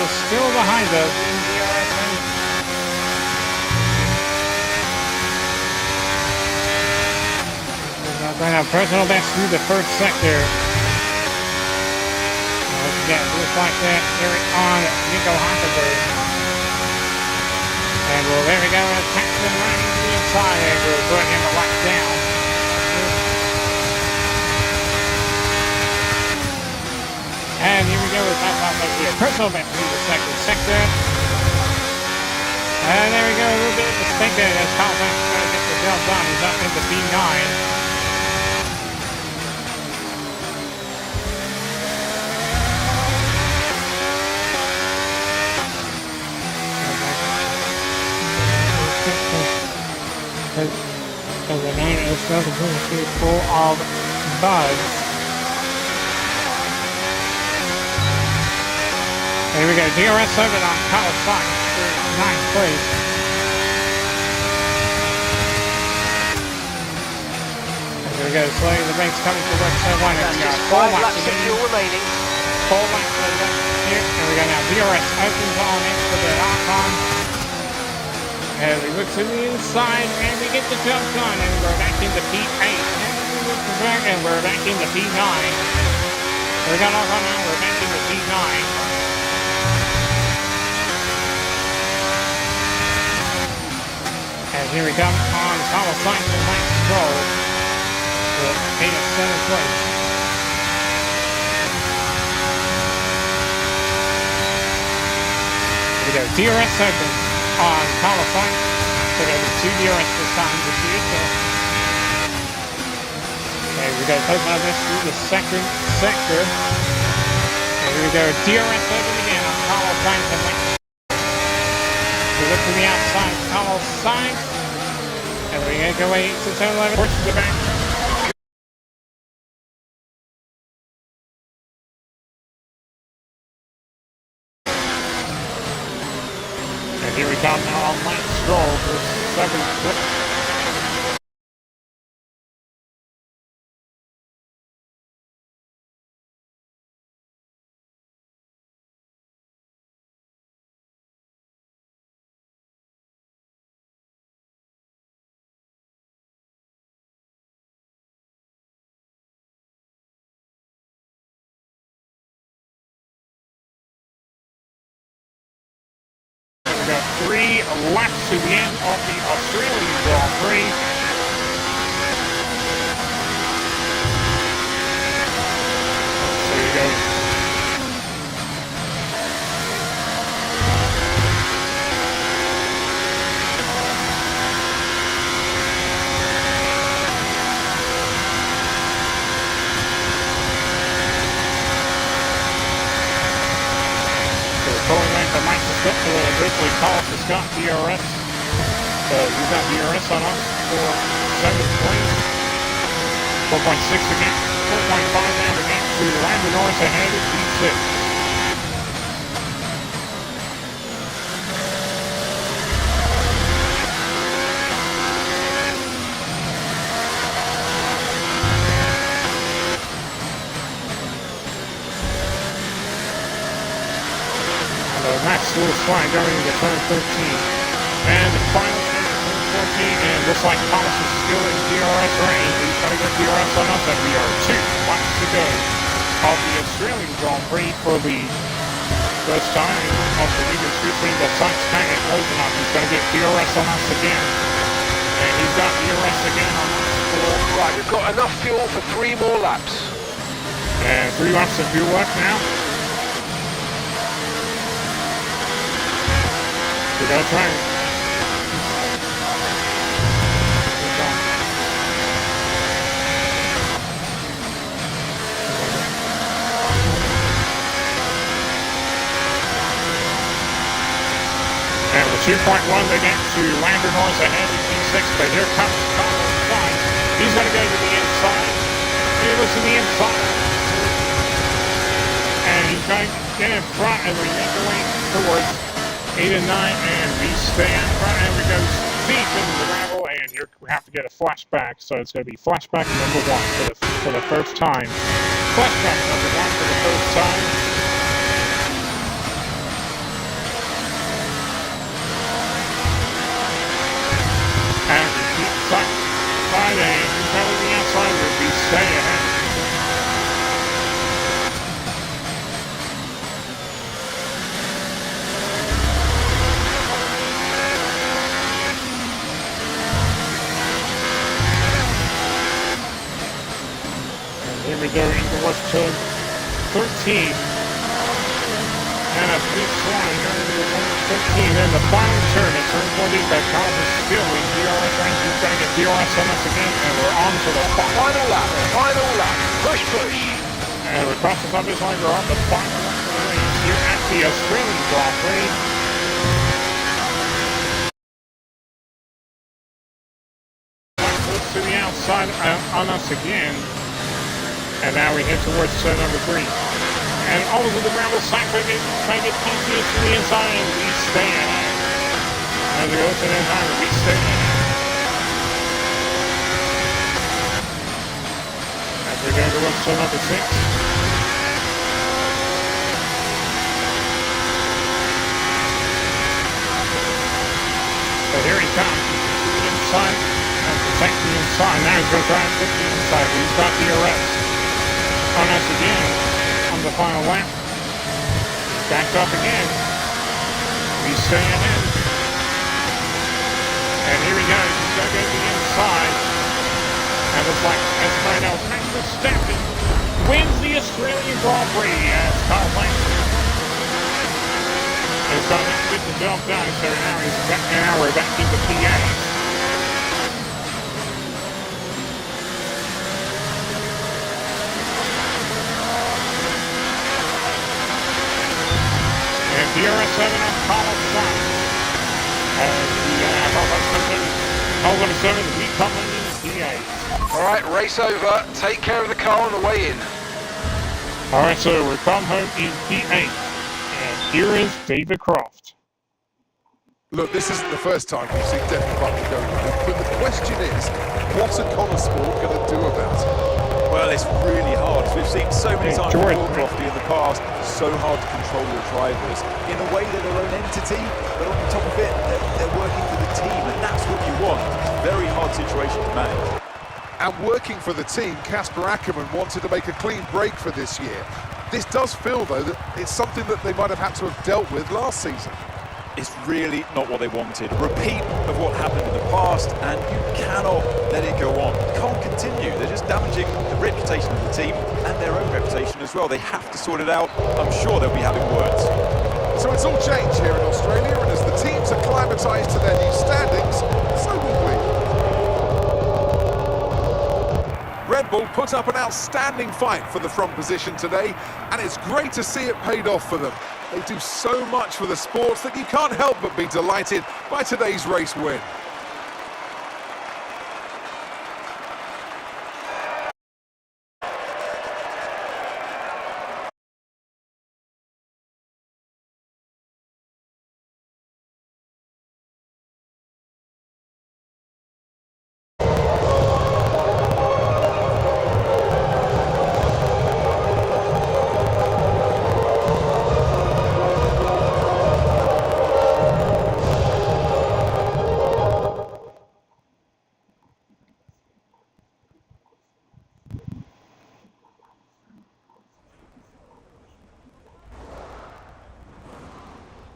is still behind us. Going to have personal best through the first sector. Looks like that here on Nico Hockenberg. And well, there we go. Paxton running to the inside, and we'll put him a lap down. And here we go with that lap up here. Personal best through the second sector. And there we go. A little bit of a spin there as Kyle Banks is going to get the job done. He's up into P9. So the name is relatively full of bugs. Here we go, DRS over on Carlos Sainz for 9th place. And here we go, slowly the race coming towards turn 1. And we got 4 laps of fuel remaining. 4 laps left here. And we go now, DRS opens on into the Archon. And we look to the inside, and we get the job done, and we're back into P8. And we look back, and we're back into P9. We got off on now, we're back into P9. And here we come on Carlos Sainz and Lance Stroll to take us 7th place. Here we go, DRS opens on Carlos Sainz. So we got 2 DRS this time this year. So okay, we go post on this through the second sector. And here we go, DRS open again on Carlos Sainz and Lance. We look to the outside, Carlos Sainz. And we're going to go away to turn 11. Force to the back. Here we come now on Lance Stroll for 7th place. We've got 3 laps to the end of the Australian Grand Prix. There you go. Pulling back the microscope a little bit, we call it the Scott DRS. So we've got DRS on us for 7th place. 4.6 again, 4.5 down again to Lando Norris ahead at P6. Nice little slide going into turn 13. And the final turn of turn 14, and looks like Thomas is still in DRS range. He's trying to get DRS on us, and we are 2 laps to go of the Australian Grand Prix for the first time. Also, we can see the Sainz kind of closing up. He's going to get DRS on us again. And he's got DRS again on us for... Right, we've got enough fuel for 3 more laps. And 3 laps of fuel left now. We're going to try it. And with 2.1 they get to Lando Norris ahead in P6, but here comes Carlos Sainz. He's going to go to the inside. He looks to the inside. And he's going to get in front as we make our way towards 8 and 9, and we stay in front, and we go deep into the gravel, and here we have to get a flashback, so it's going to be flashback number 1 for the first time. Flashback number 1 for the first time. turn 13. And a big flying going into the turn 15. And the final turn at turn 14 that causes still in DRS range. He's going to get DRS on us again. And we're on to the Final lap, final lap. Push, push. and we're across the finish line. We're on the final lap of the race here at the Australian Grand Prix. To the outside on us again. And now we head towards turn number 3. And all over the ground, we'll try to get TTS to the inside, and we stay ahead. As we go to the inside, we stay ahead. As we go towards turn number 6. So here he comes. To the inside. And protect the inside. Now he's going to try and put the inside. He's got DRS on us again on the final lap. Backed up again. We stay ahead. And here he goes. He's going to go to the inside. And looks like Max Verstappen wins the Australian Grand Prix as Carl Sainz has got a bit of job done. So now we're back into PA. DRS 7 on Carlos Sainz. Carlos 7, we come in P8. All right, race over. Take care of the car on the way in. All right, so we come home in P8. And here is David Croft. Look, this isn't the first time we've seen Devin Butler go wrong, but the question is, what are Connor Sport going to do about it? Well, it's really hard. We've seen so many times Jordan. with Crofty in the past, so hard to control your drivers. In a way, they're their own entity, but on top of it, they're working for the team, and that's what you want. Very hard situation to manage. And working for the team, Casper Ackerman wanted to make a clean break for this year. This does feel, though, that it's something that they might have had to have dealt with last season. It's really not what they wanted. A repeat of what happened in the past, and you cannot let it go on. You can't continue. They're just damaging the reputation of the team and their own reputation as well. They have to sort it out. I'm sure they'll be having words. So it's all changed here in Australia, and as the teams acclimatised to their new standings, so will we. Red Bull put up an outstanding fight for the front position today, and it's great to see it paid off for them. They do so much for the sports that you can't help but be delighted by today's race win.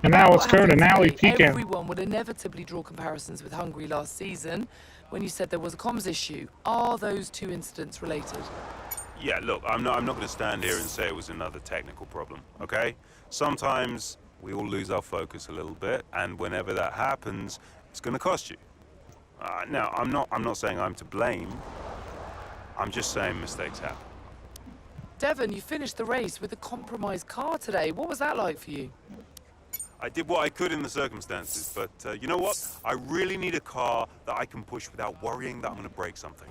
And now let's go to Nally Today, Pekin. Everyone would inevitably draw comparisons with Hungary last season when you said there was a comms issue. Are those two incidents related? Yeah, look, I'm not going to stand here and say it was another technical problem, okay? Sometimes we all lose our focus a little bit, and whenever that happens, it's going to cost you. Now, I'm not saying I'm to blame. I'm just saying mistakes happen. Devon, you finished the race with a compromised car today. What was that like for you? I did what I could in the circumstances, but you know what? I really need a car that I can push without worrying that I'm going to break something.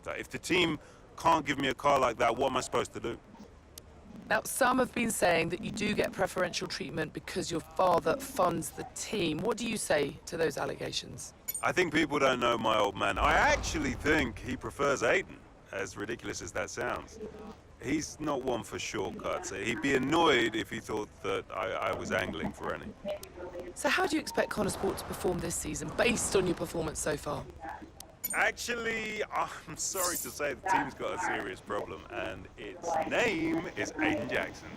So if the team can't give me a car like that, what am I supposed to do? Now, some have been saying that you do get preferential treatment because your father funds the team. What do you say to those allegations? I think people don't know my old man. I actually think he prefers Aiden, as ridiculous as that sounds. He's not one for shortcuts. He'd be annoyed if he thought that I was angling for any. So how do you expect Connor Sport to perform this season based on your performance so far? Actually, I'm sorry to say the team's got a serious problem, and its name is Aiden Jackson.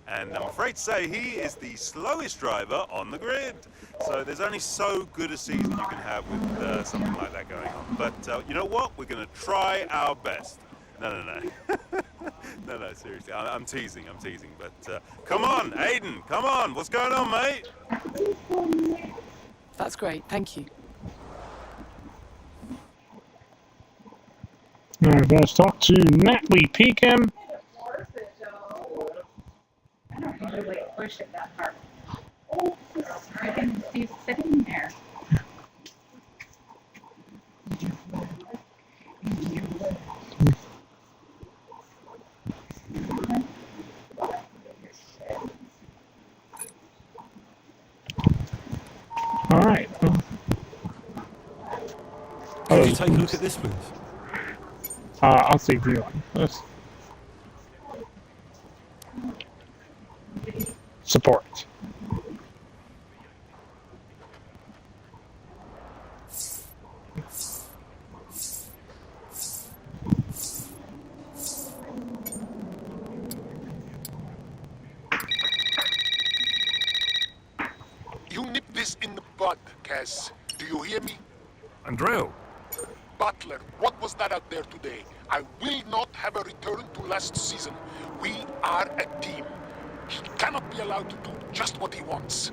And I'm afraid to say he is the slowest driver on the grid. So there's only so good a season you can have with something like that going on. But you know what? We're going to try our best. No. No, seriously. I'm teasing. But come on, Aiden. Come on. What's going on, mate? That's great, thank you. Alright, let's talk to Natalie Pekin. I don't usually push it that hard. I can see sitting there. Alright. Can you take a look at this, please? I'll see if you like this. Support. You nip this in the bud, Cass. Do you hear me? Andreo, Butler, what was that out there today? I will not have a return to last season. We are a team. He cannot be allowed to do just what he wants.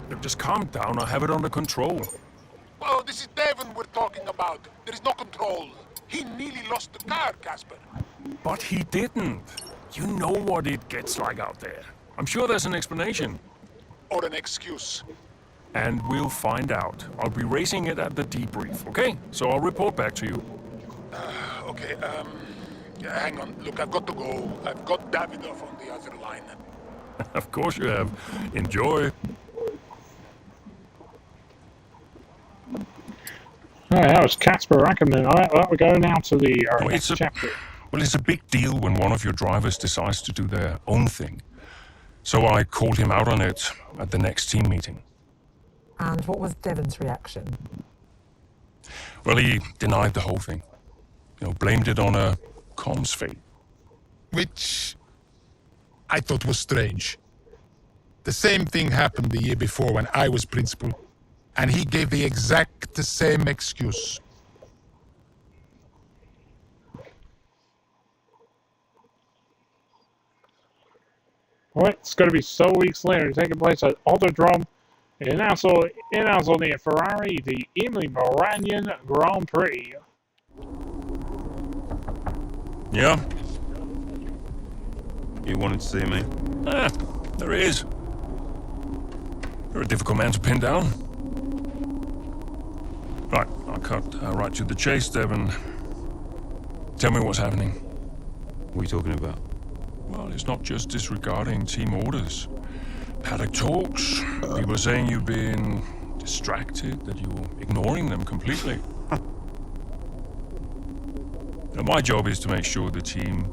look, just calm down. I have it under control. Oh, this is Devon we're talking about. There is no control. He nearly lost the car, Casper. But he didn't. You know what it gets like out there. I'm sure there's an explanation. Or an excuse. And we'll find out. I'll be raising it at the debrief, okay? So I'll report back to you. Okay, hang on. Look, I've got to go. I've got Davidoff on the other line. Of course you have. Enjoy. Alright, that was Casper Ackerman. Alright, well, we're going now to the Well, next chapter. Well, it's a big deal when one of your drivers decides to do their own thing. So I called him out on it at the next team meeting. And what was Devon's reaction? Well, he denied the whole thing. Blamed it on a comms fate. Which I thought was strange. The same thing happened the year before when I was principal, and he gave the exact same excuse. Alright, it's going to be so weeks later, taking place at Autodrome, and also near Ferrari, the Emilia-Romagna Grand Prix. Yeah? You wanted to see me? There he is. You're a difficult man to pin down. Right, I'll cut right to the chase, Devon. Tell me what's happening. What are you talking about? Well, it's not just disregarding team orders. Paddock talks. People are saying you've been distracted, that you're ignoring them completely. Now, my job is to make sure the team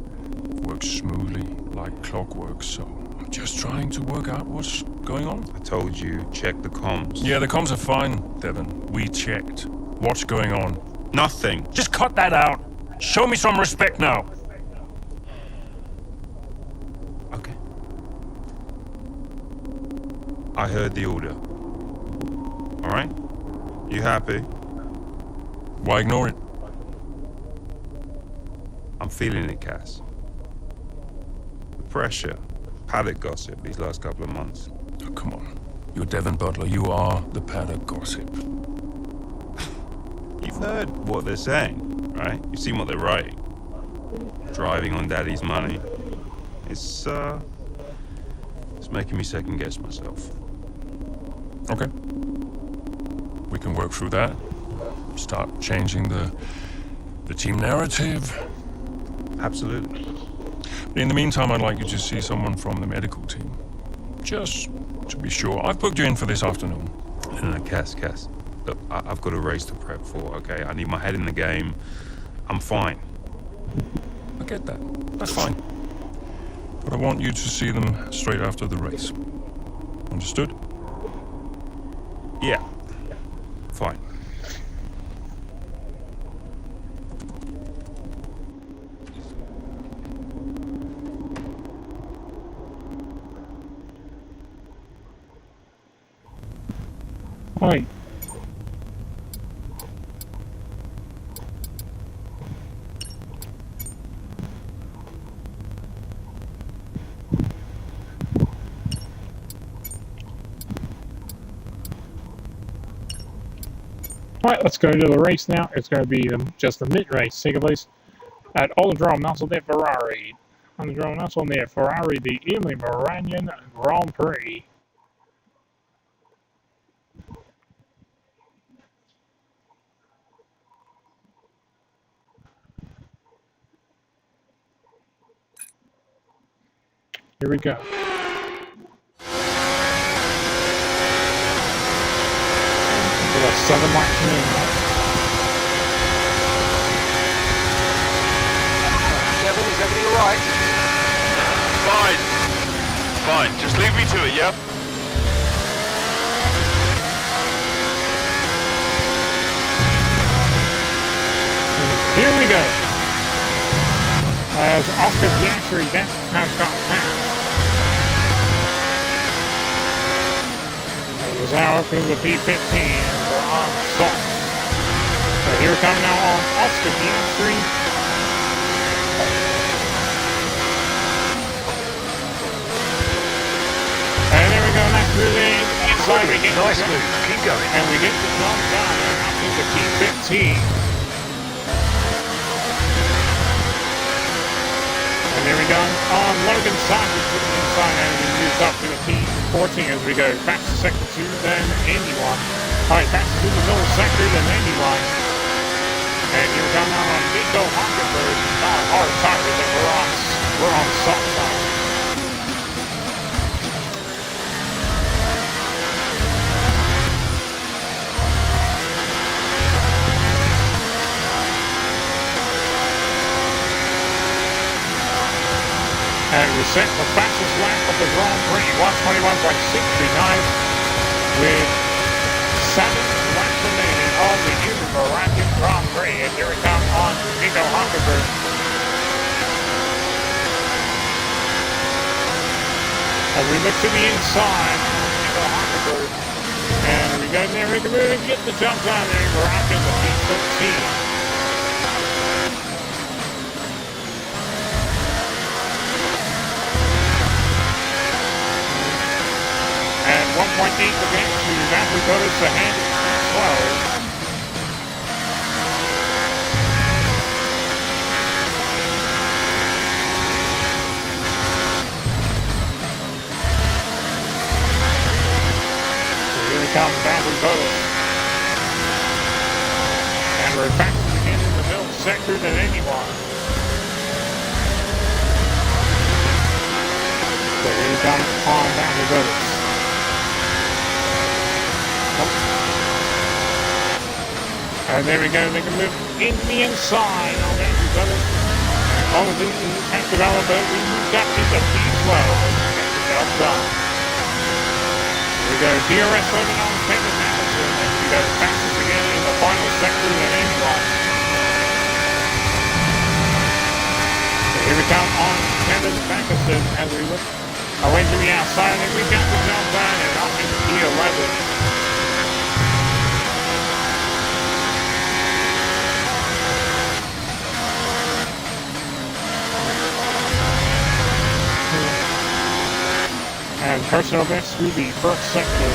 works smoothly, like clockwork, so I'm just trying to work out what's going on. I told you, check the comms. Yeah, the comms are fine, Devon. We checked. What's going on? Nothing. Just cut that out. Show me some respect now. Okay. I heard the order. Alright? You happy? Why ignore it? I'm feeling it, Cass. The pressure, paddock gossip these last couple of months. Oh, come on. You're Devon Butler. You are the paddock gossip. You've heard what they're saying, right? You've seen what they're writing. Driving on Daddy's money. It's making me second guess myself. Okay. We can work through that. Start changing the team narrative. Absolutely. But in the meantime, I'd like you to see someone from the medical team. Just to be sure. I've booked you in for this afternoon. No, Cass. Look, I've got a race to prep for, okay? I need my head in the game. I'm fine. I get that. That's fine. But I want you to see them straight after the race. Understood? Yeah. Fine. Right. Alright, let's go to the race now. It's going to be just the mid-race taking place at Autodrome National Ferrari. Autodrome National Ferrari, the Emilia-Romagna Grand Prix. Here we go. We got 7 laps in. Devon, is everything alright? Fine. Just leave me to it, yeah? Here we go. As Oscar Piastri has got passed. It was now up in the P15 on stop. So here we come now on Oscar Piastri. And there we go, next moving inside we get Nice move, keep going. and we get the jump done up in the P15. And there we go on Logan Sargent putting inside and we move up to the P14 as we go faster sector 2 than anyone. Alright, faster to the middle sector than anyone. And here we go now on Nico Hockenberg. Hard tires that we're on soft side. And we set the fastest lap of the Grand Prix, 121.69, with 7 laps remaining on the Emilia-Romagna Grand Prix. And here we come on Nico Hockenberg. As we look to the inside on Nico Hockenberg. And we go there, we can really get the jump on there. We're up in the P13. And 1.8 again to Zachary Bottas ahead slow. So here we come, Zachary Bottas. And we're back again in the middle sector than anyone. So here we come on Zachary Bottas. And there we go, they can move in the inside on Andrew Bottas. All of these have developed, but we moved up into P12. Get the job done. Here we go, DRS loaded on Kevin Magnussen, and we go fastest again in the final sector than anyone. So here we come on Kevin Magnussen as we look away to the outside, and we got the job done and up into P11. And personal best through the first sector.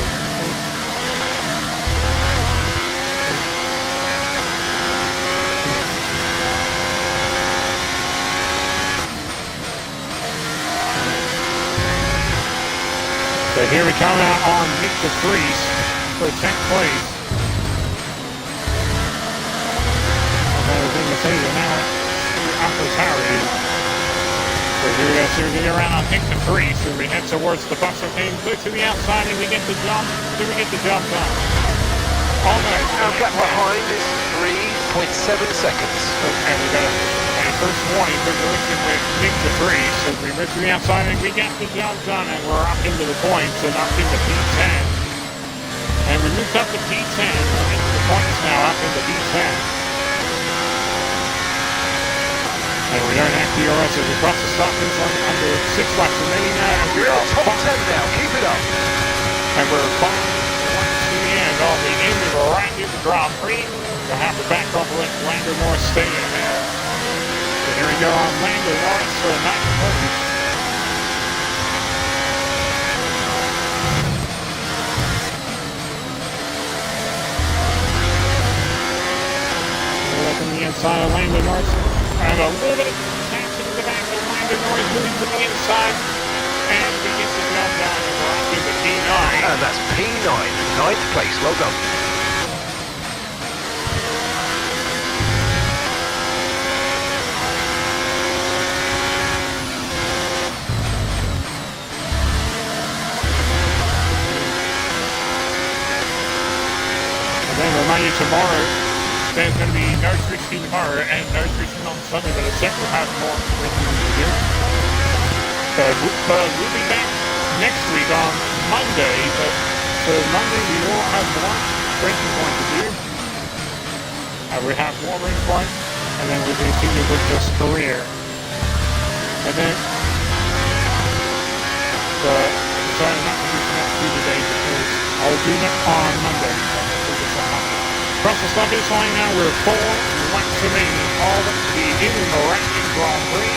So here we come out on Nick de Vries for 10th place. And that is in the season now. AlphaTauri. So here we go, so we get around on Nick de Vries, so we head towards the bus team, clear to the outside, and we get the jump. Do we get the jump done? Almost. Our gap behind is 3.7 seconds. And we got a first warning for collision with Nick de Vries. So we move to the outside, and we got the jump done, and we're up into the points, and up into P10. And we moved up to P10, we're into the points now, up into P10. And we don't have DRS as we cross the stop finish line under 6 laps remaining now. And We're on top 10 now, keep it up. And we're 5 laps to the end of the Emilia-Romagna Grand Prix. We'll have the back off with Lando Norris stay in there. So here we go on Lando Norris for 9th place. outside of Lando Norris. And a little bit of traction in the back of Lando Norris moving to the inside. And we get the job done. And we're on to the P9. And that's P9, 9th place. Well done. Remind you tomorrow, there's going to be no restriction tomorrow and no restriction on Sunday, but it certainly will have more restrictions to do. So we'll be back next week on Monday, but for Monday we will have more breaking point to do. We have more breaking points, and then we'll continue with this career. And then, sorry, I'm not going to do that today because I'll do that on Monday. Across the start finish line now, we're 4 laps remaining, all but the Interactive Grand Prix.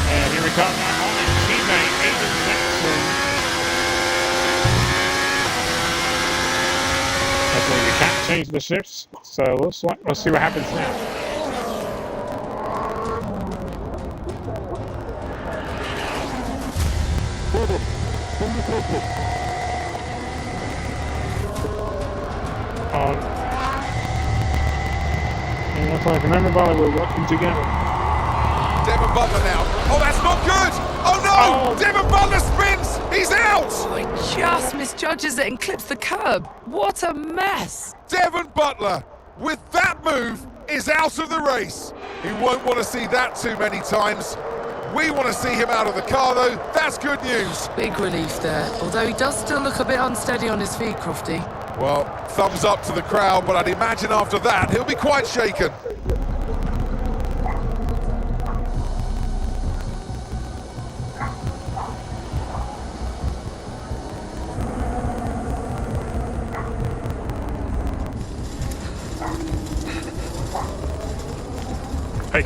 And here we come now on our teammate, Aiden Jackson. Hopefully we can't change the shifts, so let's see what happens now. And looks like everybody we're working together. Devon Butler now. Oh, that's not good! Oh no! Oh. Devon Butler spins! He's out! Oh, he just misjudges it and clips the curb. What a mess! Devon Butler, with that move, is out of the race. He won't want to see that too many times. We want to see him out of the car, though. That's good news. Big relief there, although he does still look a bit unsteady on his feet, Crofty. Well, thumbs up to the crowd, but I'd imagine after that, he'll be quite shaken. Hey.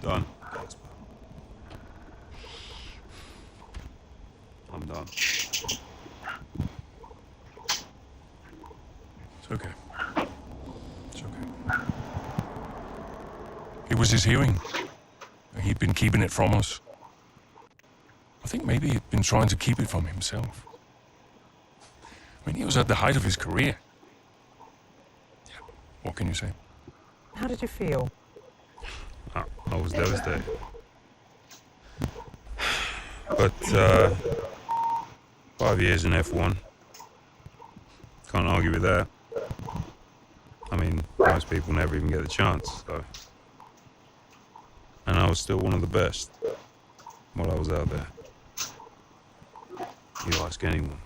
Done. I'm done. It's okay. It's okay. It was his hearing. He'd been keeping it from us. I think maybe he'd been trying to keep it from himself. I mean, he was at the height of his career. Yeah. What can you say? How did you feel? I was devastated. But 5 years in F1. Can't argue with that. I mean, most people never even get the chance, so. And I was still one of the best while I was out there. You ask anyone.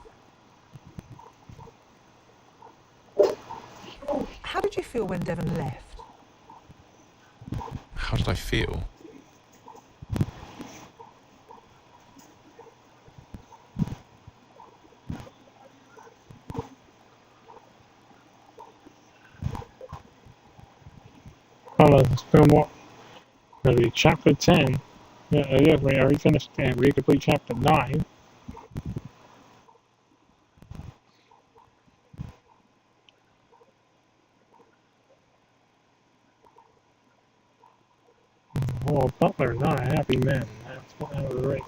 How did you feel when Devon left? How did I feel? Oh, let's film what? Maybe chapter 10. Yeah, we already finished and we complete chapter 9. Oh, Butler, not a happy man. That's what out of the race.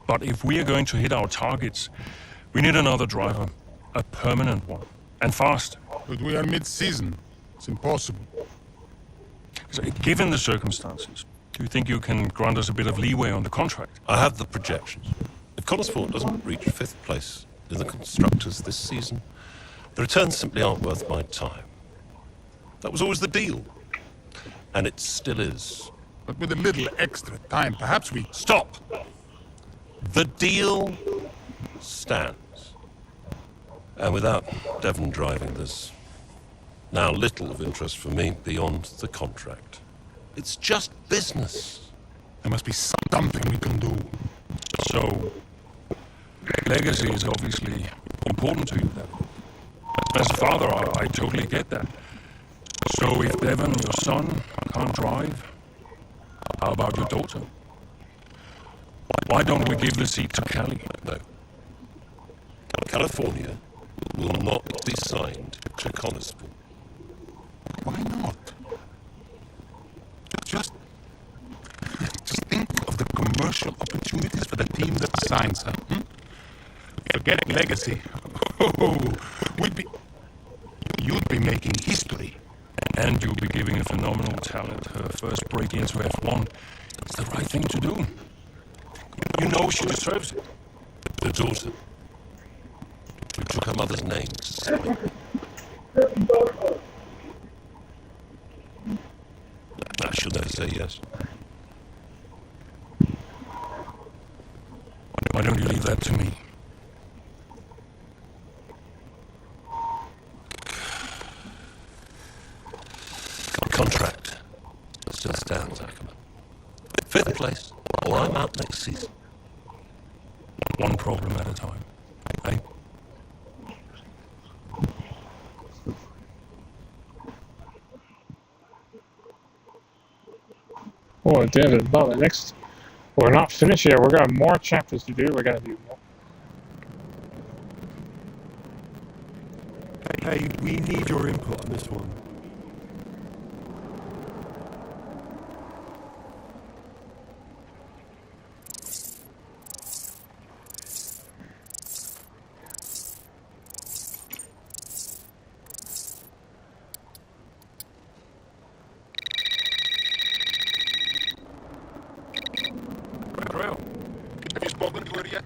But if we are going to hit our targets, we need another driver, a permanent one, and fast. But we are mid-season. It's impossible. So, given the circumstances, do you think you can grant us a bit of leeway on the contract? I have the projections. If Connorsford doesn't reach 5th place in the constructors this season, the returns simply aren't worth my time. That was always the deal. And it still is. But with a little extra time, perhaps we... Stop! The deal stands. And without Devon driving, there's now little of interest for me beyond the contract. It's just business. There must be something we can do. So, legacy is obviously important to you, Devon. As a father, I totally get that. So if Devon, your son, can't drive, how about your daughter? Why don't we give the seat to Callie? No. California will not be signed to Conestable. Why not? Just think of the commercial opportunities for the team that signs her. Forget legacy. You'd be making history. And you'll be giving a phenomenal talent her first break into F1. It's the right thing to do. You know she deserves it. The daughter who took her mother's name to sign. She'll never say yes. Why don't you leave that to me? Contract still stands, Ackerman. 5th place, or I'm out next season. One problem at a time. Hey? Oh, David, well, we're not finished yet. We've got more chapters to do. We're gonna do more. Hey, we need your input on this one. Have you spoken to her yet?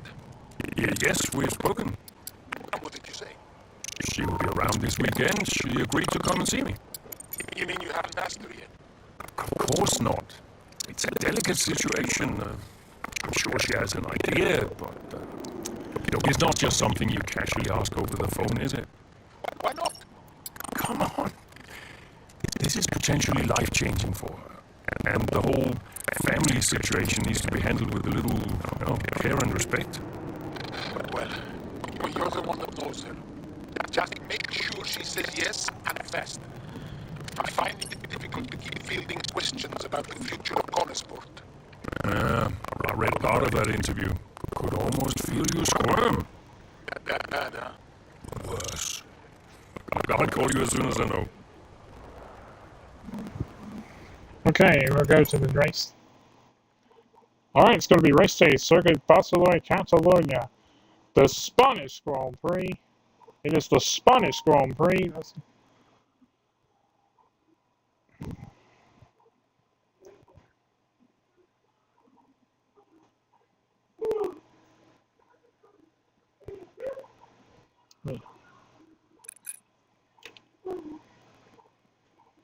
Yes, we've spoken. And what did you say? She will be around this weekend. She agreed to come and see me. You mean you haven't asked her yet? Of course not. It's a delicate situation. I'm sure she has an idea, but look, it's not just something you casually ask over the phone, is it? Why not? Come on. This is potentially life-changing for her. And the whole family situation needs to be handled with a little, care and respect. Well, you're the one that knows her. Just make sure she says yes and fast. I'm finding it difficult to keep fielding questions about the future of Conesport. I read part of that interview. Could almost feel you squirm. Bad, huh? Worse. I'll call you as soon as I know. Okay, we'll go to the race. Alright, it's going to be race day, Circuit Barcelona, Catalonia. The Spanish Grand Prix. It is the Spanish Grand Prix.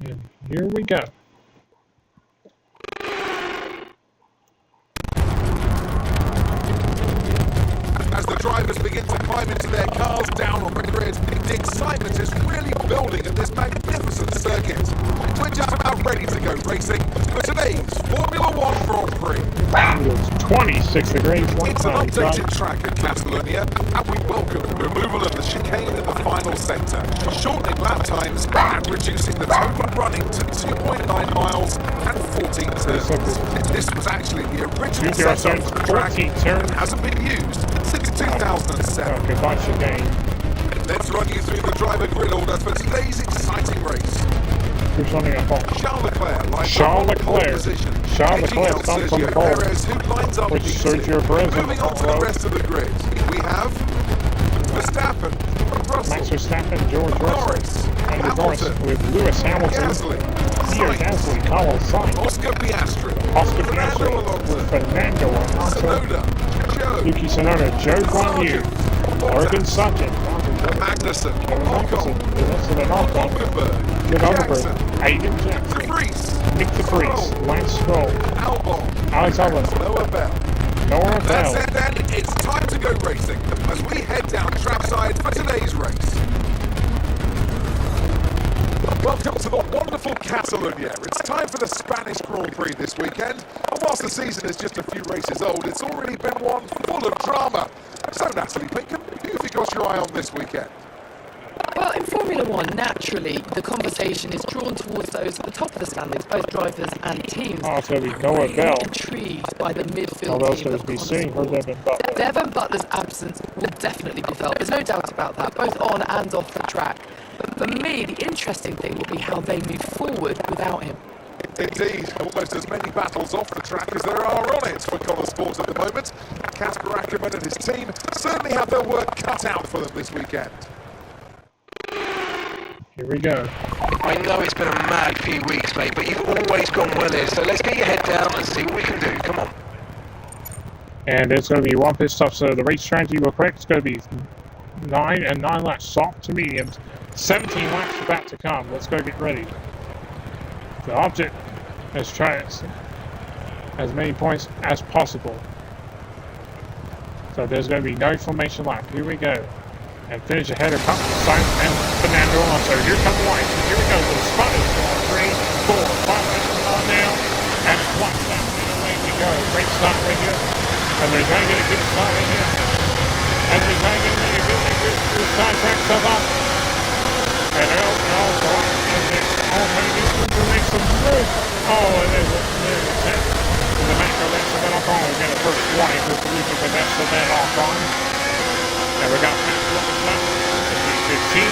And here we go. As the drivers begin to climb into their cars down on the grid, the excitement is really building at this magnificent circuit. We're just about ready to go racing for today's Formula One Grand Prix. It's 26 degrees, It's an updated track at Catalonia, and we welcome the removal of the chicane in the final sector, shortening lap times and reducing the total running to 2.9 miles and 14 turns. This was actually the original setup for the track and hasn't been used since 2007. Goodbye, chicane. Let's run you through the driver grid order for today's exciting race. Who's running up on? Charles Leclerc lines Charles up on pole Leclerc. position. Charles Edging Leclerc out starts on the Sergio pole. Perez, who lines up Which P6. Sergio Perez on Moving on to the the rest of the grid, we have Verstappen, Russell, Max Verstappen, George Norris, Russell, Andy Norris Hamilton, with Lewis Hamilton, Gasly, Pierre Gasly, Carlos Sainz, Oscar Piastri, Oscar Fernando Piastri Alonso, with Fernando Alonso, Tsunoda, Joe, Yuki Tsunoda, Joe Guan Yu, Logan Sargent, Magnussen, Magnussen, the rest of the knock on. Good Jackson, Aiden Jackson, De Vries, Nick De Vries, Lance Stroll, Albon, Alex Albon, Noah Bell. Noah That's Bell. it then, it's time to go racing as we head down trackside for today's race. Welcome to the wonderful Catalunya. It's time for the Spanish Grand Prix this weekend. And whilst the season is just a few races old, it's already been one full of drama. So Natalie Pinkham, who have you got your eye on this weekend? Well, in Formula One, naturally, the conversation is drawn towards those at the top of the standings, both drivers and teams. Oh, so we Noah Bell. Intrigued by the midfield Although team so of be seen for Devin Butler. Devin Butler's absence will definitely be felt. There's no doubt about that, both on and off the track. But for me, the interesting thing will be how they move forward without him. Indeed, almost as many battles off the track as there are on it for Connor Sport at the moment. Casper Ackerman and his team certainly have their work cut out for them this weekend. Here we go. I know it's been a mad few weeks, mate, but you've always gone well here, so let's get your head down and see what we can do. Come on. And it's going to be one pit stop, so the race strategy real quick. It's going to be 9 laps, soft to mediums. 17 laps about to come. Let's go get ready. The object is try as many points as possible. So there's going to be no formation lap. Here we go. And finish ahead of Sainz and Fernando Alonso. Here come White. Here we go. The spot is 3, 4, 5 laps on now. And it's 1 lap away to go. Great start right here. And they're going to get a good start right here. And they're going to get a good sidetrack stuff up. And also, to make some room. Oh, and there's a tip. The macro lets the off on. We get a first 20 with the Luca, but that's the man off on. And we got Max Lopez left. 15.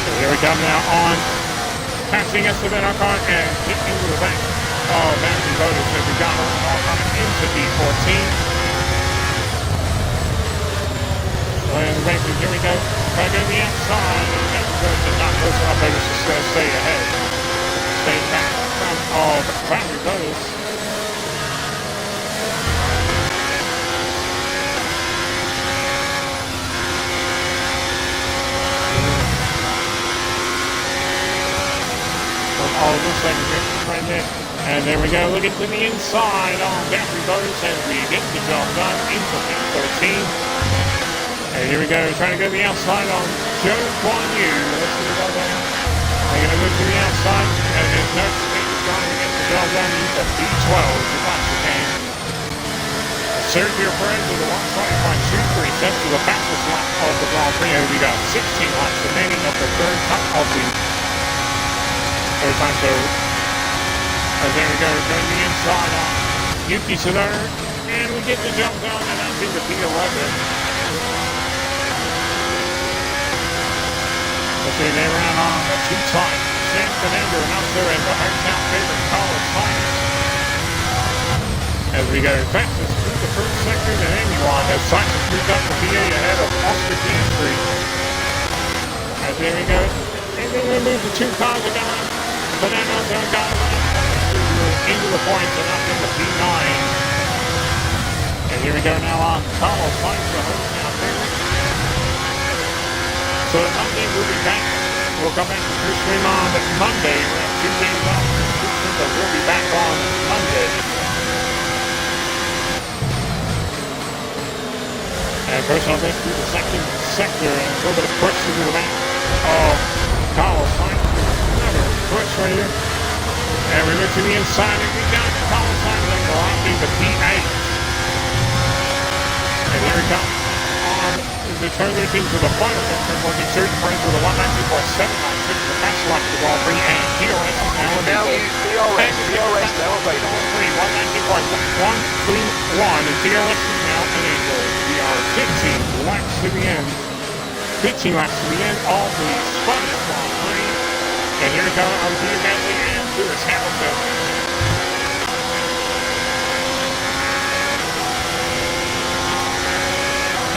So here we come now on. Passing Esteban Ocon and getting into the back. Oh, Matthew Bottas as we got Ocon into P14. And here we go. Trying to go to the outside. And that's not close enough. Bottas is going to stay ahead. Stay back from Matthew Bottas. All of this right there. And there we go. Look into the inside on Matthew Bottas as we get the job done into P13. And here we go, trying to go to the outside on Joe Guan Yu. Let's see what that is. They're going to move to the outside, and there's no speed trying to get the job done into P12. If that's the game. Sergio Perez with a 1:20.23 sets to the fastest lap of the Grand Prix. And we got 16 laps remaining of the third cut of the third time. So, there we go, going to the inside on Yuki Tsunoda. And we get the jump done, and that's into P11. Okay, they ran on the 2 times. Sam Fernando announcer and the hometown favorite Carlos Sainz. As we go fastest through the first sector than anyone, as Sainz has moved up the PA ahead of Oscar Piastri. As there we go. And then we move the 2 cars again. Fernando's got into the points and up into P9. And here we go now on Carlos Sainz, the hometown favorite. So Monday we'll be back. We'll come back to First Stream on Monday. We're at 2 days off for First Stream, but we'll be back on Monday. And first I'll go through the second sector and a little bit of push into the back of Carlos Sainz. Another push right here. And we look to the inside and we got Carlos Sainz and go on into P8. And here we come. The turn 13 to the final sector, working surge frames with a 190.796, the fast lap of the Grand Prix, and DRS is now available. DRS now available. 191.131, and DRS is now enabled. We are 15 laps to the end. 15 laps to the end of the Spanish Grand Prix. And here we go, Pierre Gasly and Lewis Hamilton.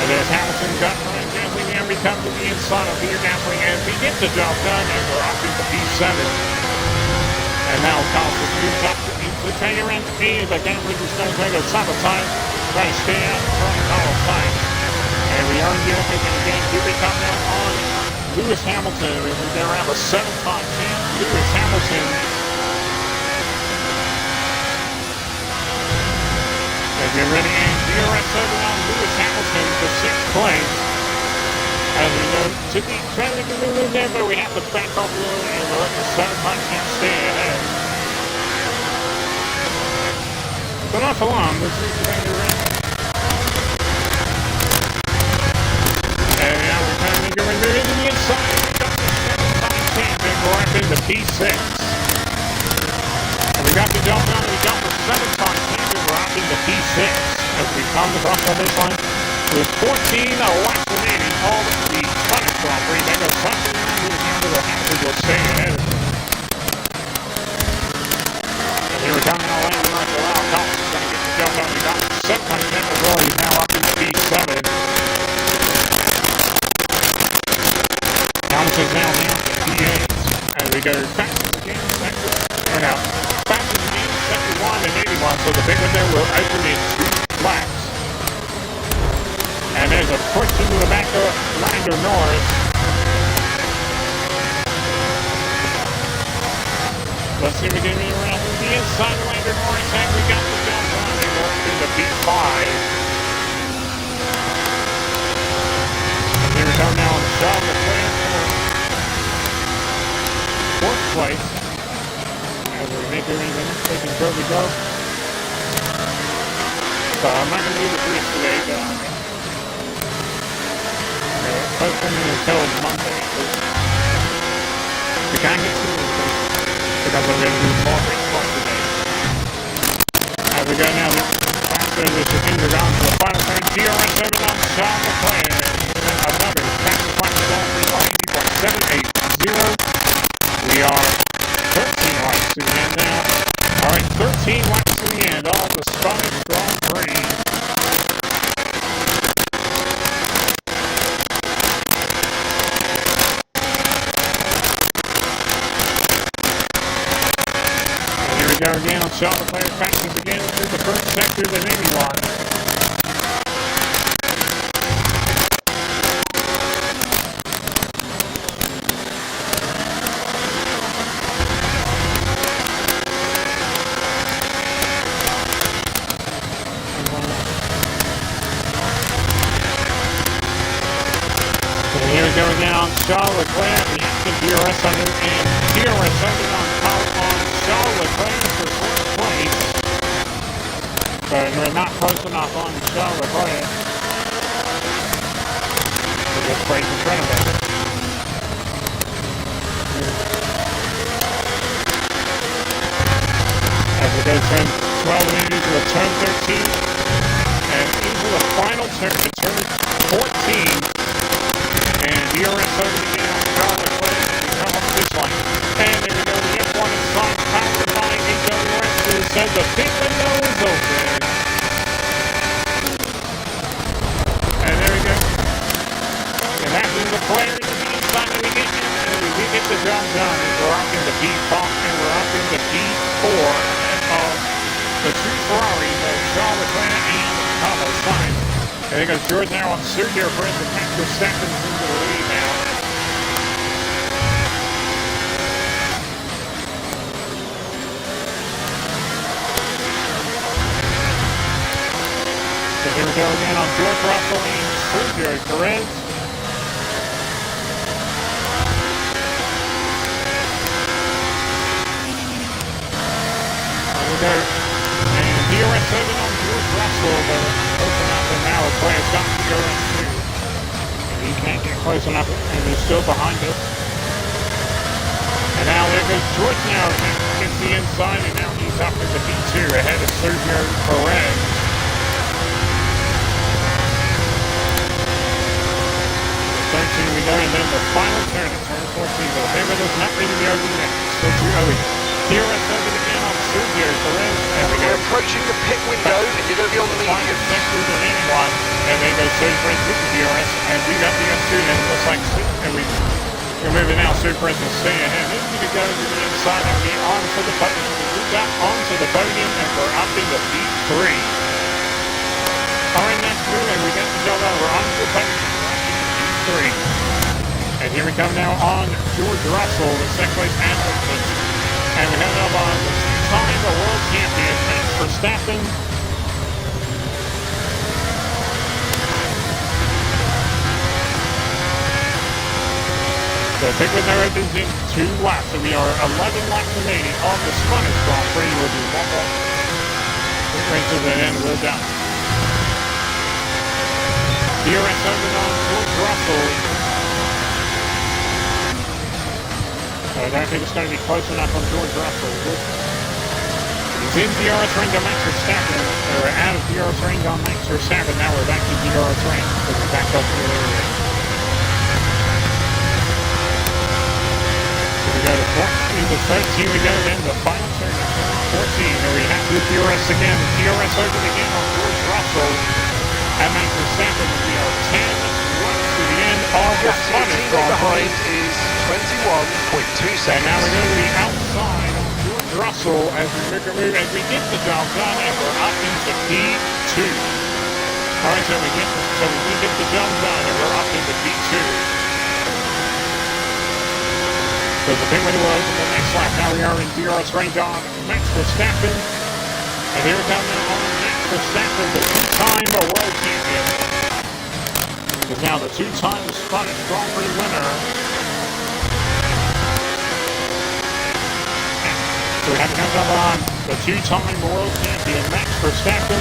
And there's Hamilton, got Ryan Gasly, and we come to the inside of Pierre Gasly, and we get the job done, and we're off into P7. And now Carlos has moved up into the trailer, and he is again with his nose right at sabotage, trying to stay out from Carlos Sainz. And we are here again. Here we come now on Lewis Hamilton. We've been around the 7-time champ, Lewis Hamilton. As we're ready, and DRS over on Lewis Hamilton for 6th place. As we go to the traffic a little there, but we have to back off a little, and we'll let the 7-time champ stay ahead. But not for long. This is the way around. And now we're kind of going to the inside. We got the 7-time champ, and we're up into P6. And we got the jump down, we got the 7-time champ, and we're up into P6. As we come across the this line with 14 laps remaining, all the Spanish Grand Prix. They go something around here down to the Hamilton will stay ahead. And here we come in all landing right to Lyle Collins is going to get the jump down. We got the 7-time champ as well. He's now up into P7. Hamilton's now down to P8. And we go fastest again, sector. Or now, fastest again, sector 1 and 81. So the big one there will open in 2 laps. And there's a push into the back of Lando Norris. Let's see if we can get around to the inside of Lando Norris. And we got the jump on. They go into P5. And here we go now on Charles Leclerc for 4th place. As we make it even, taking Toby go. So I'm not going to do the race today, but hopefully until Monday. We can't get through it because we're going to do more race for today. As we go now, faster this is Ingrid on to the final turn. DRS over on Charles Leclerc. Another fast final ball behind you by 780. We are 13 laps to the end now. Alright, 13 laps to the end. All the Spanish Grand Prix. Go again on Charles Leclerc, passes again through the first sector than anyone. And here we go again on Charles Leclerc, the active DRS under, and DRS under on Charles Leclerc for 4th place. But we're not close enough on Charles Leclerc to get praise in front of us. As we go turn 12 and into a turn 13 and into the final turn to turn 14. And DRS over again on Charles Leclerc to come up this line. And there we go, the F1 inside, powered by HWS, who says the pit window is open. And there we go. And that's in the player in the inside of the ignition, and we did get the job done. And we're up into P5, and we're up into P4 of the two Ferraris of Charles Leclerc and Carlos Sainz. And there goes George now on Sergio Perez, and Max Verstappen's into the lead now. Here we go again on George Russell and Sergio Perez. Here we go. And DRS over on George Russell. They're open up and now Leclerc's got to go in too. And he can't get close enough and he's still behind us. And now there goes George now. Gets the inside and now he's up into P2 ahead of Sergio Perez. We go, and then the final turn at turn 14. But favor does not read the open next. Still too early. DRS over again on Sergio Perez. And we're approaching the pit window, and you're going to be on the medium. Sectors of anyone, and they go Sergio Perez with the DRS, and we got the S2, and it looks like, and we're moving now. Sergio Perez will stay ahead. Then we go to the inside and get onto the button. We got onto the podium, and we're up into P3. All right, next move, and we got the job over onto the podium. we come now on George Russell, the second place Anderson. And we have up on the two-time world champion, Max Verstappen. The pit with our is in 2 laps, so we are 11 laps remaining on the Spanish Grand Prix. We'll do one more. Pit races and then we're done. DRS over on George Russell. I don't think it's going to be close enough on George Russell. He's in DRS range on Max Verstappen. We're out of DRS range on Max Verstappen. Now we're back to DRS range. So we're back up to the area. We go to 14 to 13, we go then the final turn of 14, and we have the DRS again. The DRS over again on George Russell and Max Verstappen. We are 10 laps to the end of the Spanish Grand Prix. Behind is 21.2 seconds. And now we're going to be outside on George Russell as we make a move, as we get the job done, and we're up into P2. Alright, so we get the job done, and we're up into P2. So the pit window will open the next lap. Now we are in DRS range on Max Verstappen. And here we come now on Max Verstappen, the two-time world champion. Is now the two-time Spanish Grand Prix winner. So we have to come up on the two-time world champion, Max Verstappen.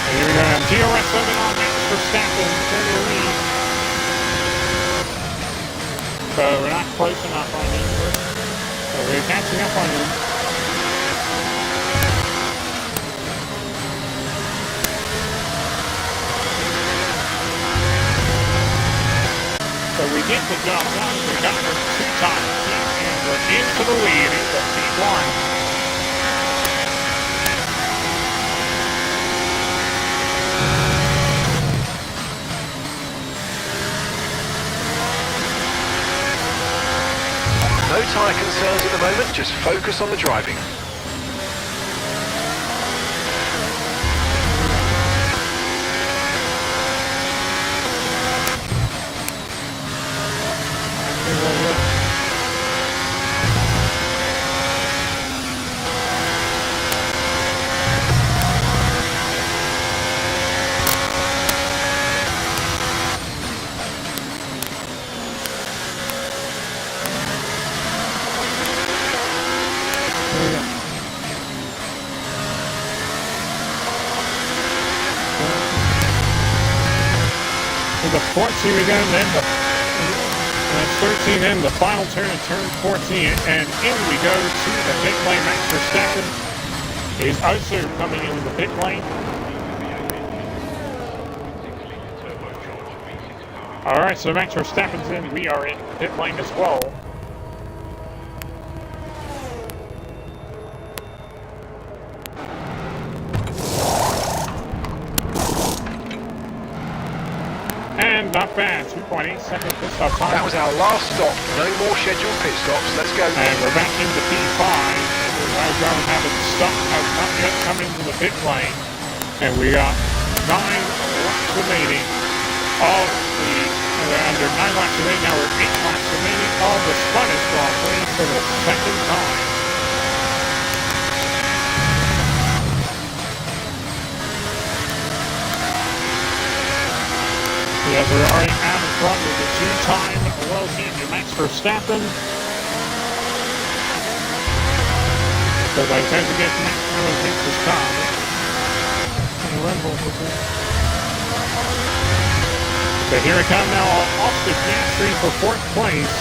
And here we go. DRS 7 on Max Verstappen for the lead. So we're not close enough on him. So we're catching up on him. So we get the job done. We got the two-time champion. We're into the lead. It's a P1. No tyre concerns at the moment, just focus on the driving. The 14 again, then that's 13, then the final turn of turn 14, and in we go to the pit lane. Max Verstappen is also coming into the pit lane. Alright, so Max Verstappen's in, we are in pit lane as well. And not bad, 2.8 second pit stop time. That was our last stop. No more scheduled pit stops. Let's go. And we're back into P5. Our drivers haven't stopped, have not yet come into the pit lane. And we got 9 laps remaining of the, under 9 laps remaining, now we're 8 laps remaining of the Spanish Grand Prix for the second time. Yes, we're already out in front with the two-time world champion Max Verstappen. So by the time we get to Max Verstappen, takes his time. So here we come now on Oscar Piastri for 4th place.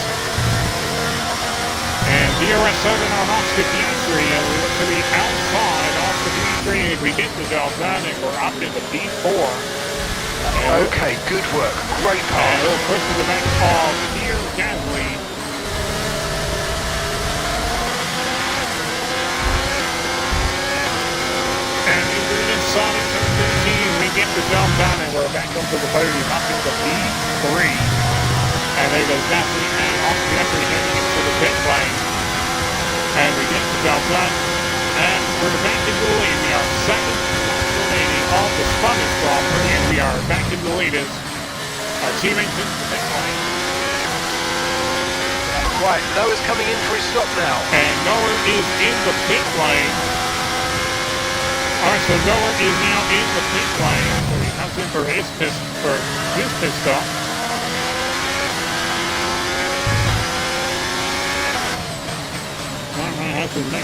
And DRS 7 on Oscar Piastri, and we look to be outside Oscar Piastri, and we get the job done, and we're up into P4. Okay, good work. Great pass. And a little push to the back of Pierre Gasly. And into the inside of turn 15, we get the jump done, and we're back onto the podium, up into P3. And there goes Gasly and Oscar Piastri heading into the pit lane. And we get the jump done, and we're back into the lead. We are second remaining of the Spanish is our teammate into the pit lane. Right, Noah's coming in for his stop now. And Noah is in the pit lane. Alright, so Noah is now in the pit lane. So he comes in for his pit stop. Has to make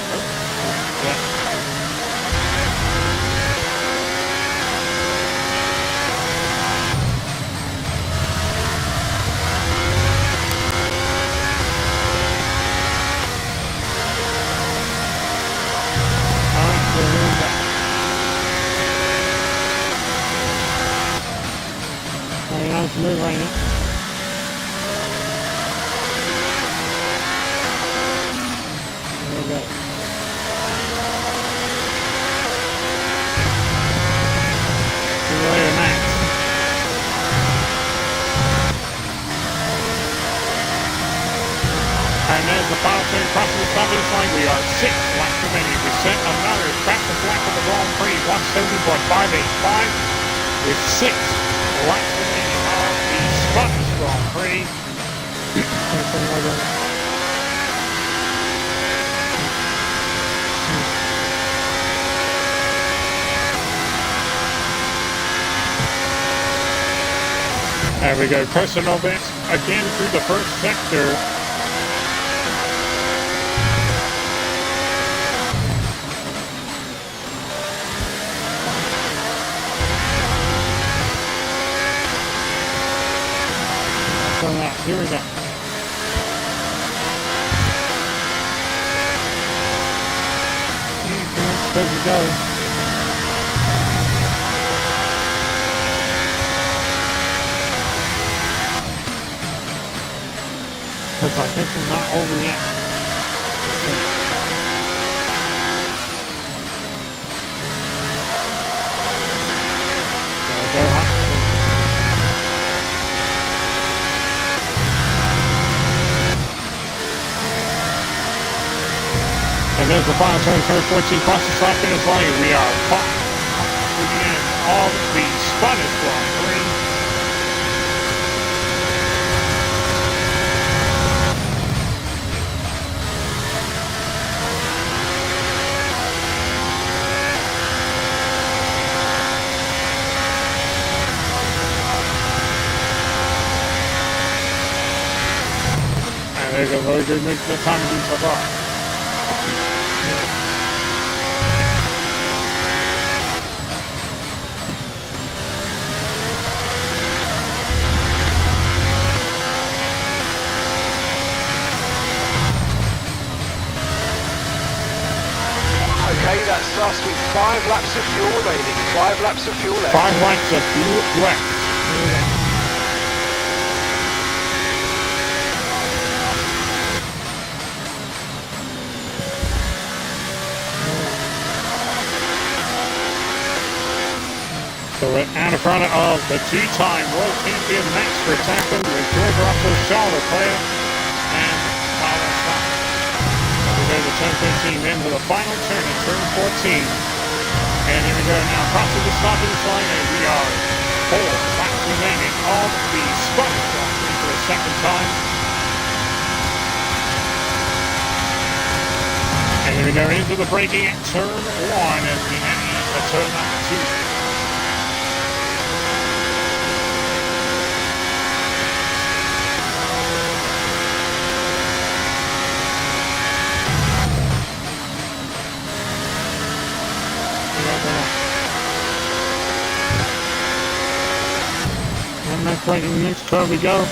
move right now. And as the final turn crosses the stop finish line, we are 6 laps remaining. We set another fastest lap of the Grand Prix, 170.585, with 6 laps remaining of the Scottish Grand Prix. There we go, personal bits again through the first sector. Here we go. There we go. Looks like this is not over yet. There we go. And there's the final turn, turn 14, across the stop finish line. We are caught to the end of the Scottish Grand Prix. And there's a very good mix of time to do so far. Okay, that starts with 5 laps of fuel remaining. 5 laps of fuel left. 5 laps of fuel left. So we're out in front of the 2-time world champion Max Verstappen with George Russell, Charles Leclerc, and Carlos Sainz. So we go to turn 15, into the final turn in turn 14. And here we go now, crossing the stop finish line, and we are 4 laps remaining of the Scottish Grand Prix for the second time. And here we go into the braking at turn 1 as we head into turn number 2. And that's right in the next curve we go.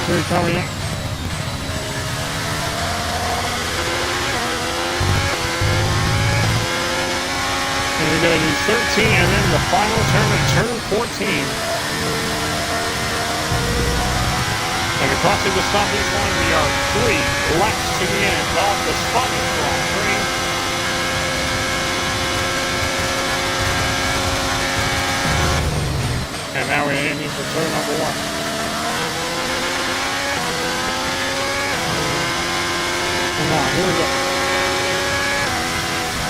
Here coming in. And we're going to do 13 and then the final turn at turn 14. And crossing the southeast line, we are 3 laps to the end of the Spanish Grand Prix. And now we're heading into turn number 1. Come on, here we go.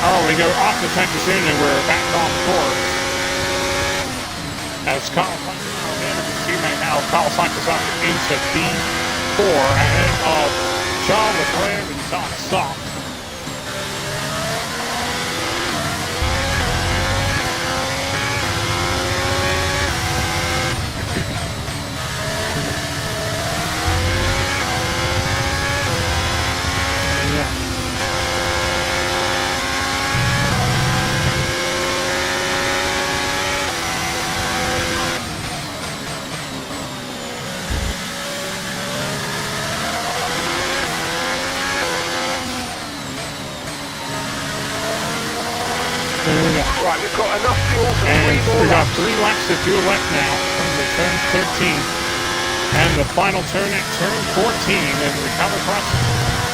Oh, we go off the center soon and we're back on course. As Kyle Sainz teammate now, Kyle Sainz is up into P4 ahead of Charles Leclerc and Tom Soft. Right, we've got enough fuel for And 3 more we got laps. 3 laps of fuel left now from the turn 13. And the final turn at turn 14 as we come across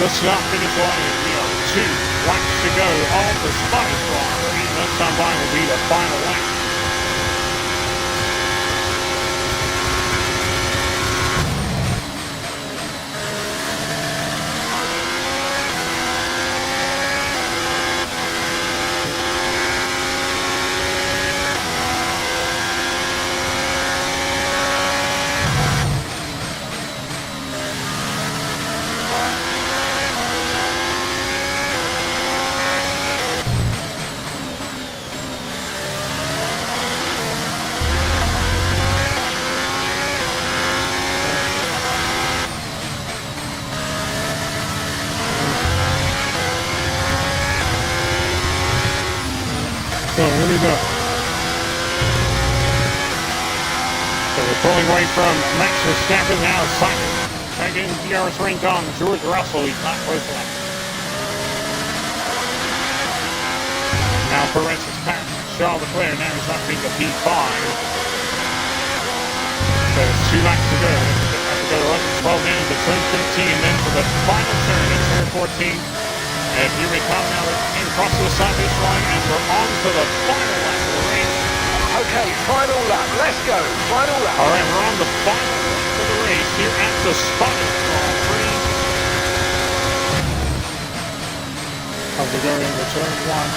the stop finish line. And we are 2 laps to go on the Spanish Grand Prix. That combine will be the final lap. So here we go. So we're pulling away from Max Verstappen now. Simon taking DRS range on George Russell. He's not close enough. Now Perez has passed Charles Leclerc. Now he's up into P5. So there's 2 laps to go. Have to go 11, 12 down to turn 13, then for the final turn at turn 14. And here we come now across the southeast line, and we're on to the final lap of the race. Okay, final lap. Let's go. Final lap. All right, we're on the final lap of the race here at the Spanish Grand Prix. As we go into turn 1,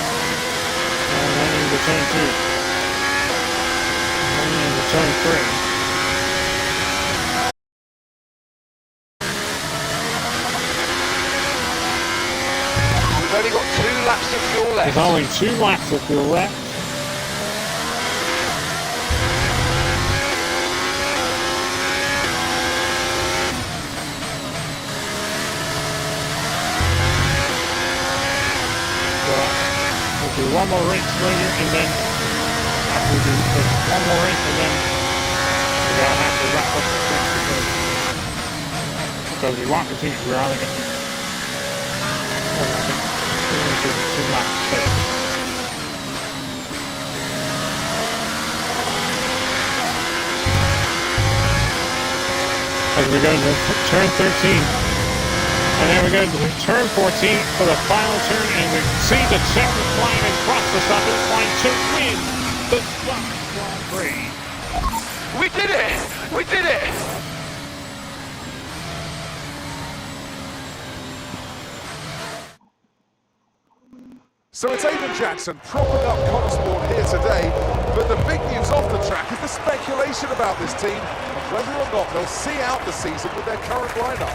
and then into turn 2, and then into turn 3. We've only got 2 laps of fuel left. There's only 2 laps of fuel left. We'll do one more race later, and then after we do one more race, and then we're gonna have to wrap up the thing because we want to continue. We're only going to do 2 laps. So. As we go to turn 13. And then we go to turn 14 for the final turn, and we see the checkered flag and cross the southern line to win the Spanish Grand Prix. We did it! We did it! So it's Aiden Jackson propping up Connor Sport here today, but the big news off the track is the speculation about this team and whether or not they'll see out the season with their current lineup.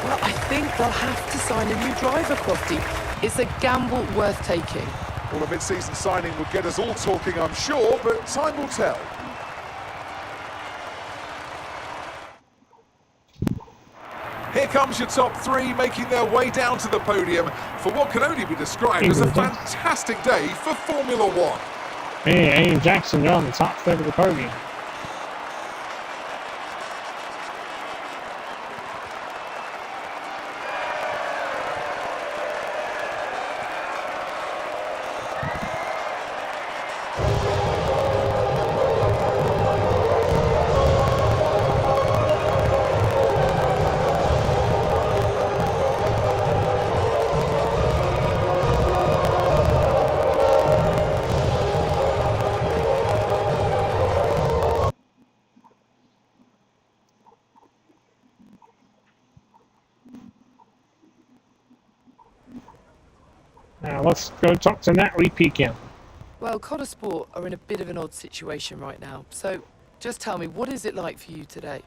Well, I think they'll have to sign a new driver, Crofty. It's a gamble worth taking. Well, a mid-season signing would get us all talking, I'm sure, but time will tell. Here comes your top 3 making their way down to the podium for what can only be described as a fantastic day for Formula One. Hey, Aiden Jackson, you're on the top 3 of the podium. Now let's go talk to Natalie Pekin. Well, Connor Sport are in a bit of an odd situation right now. So just tell me, what is it like for you today?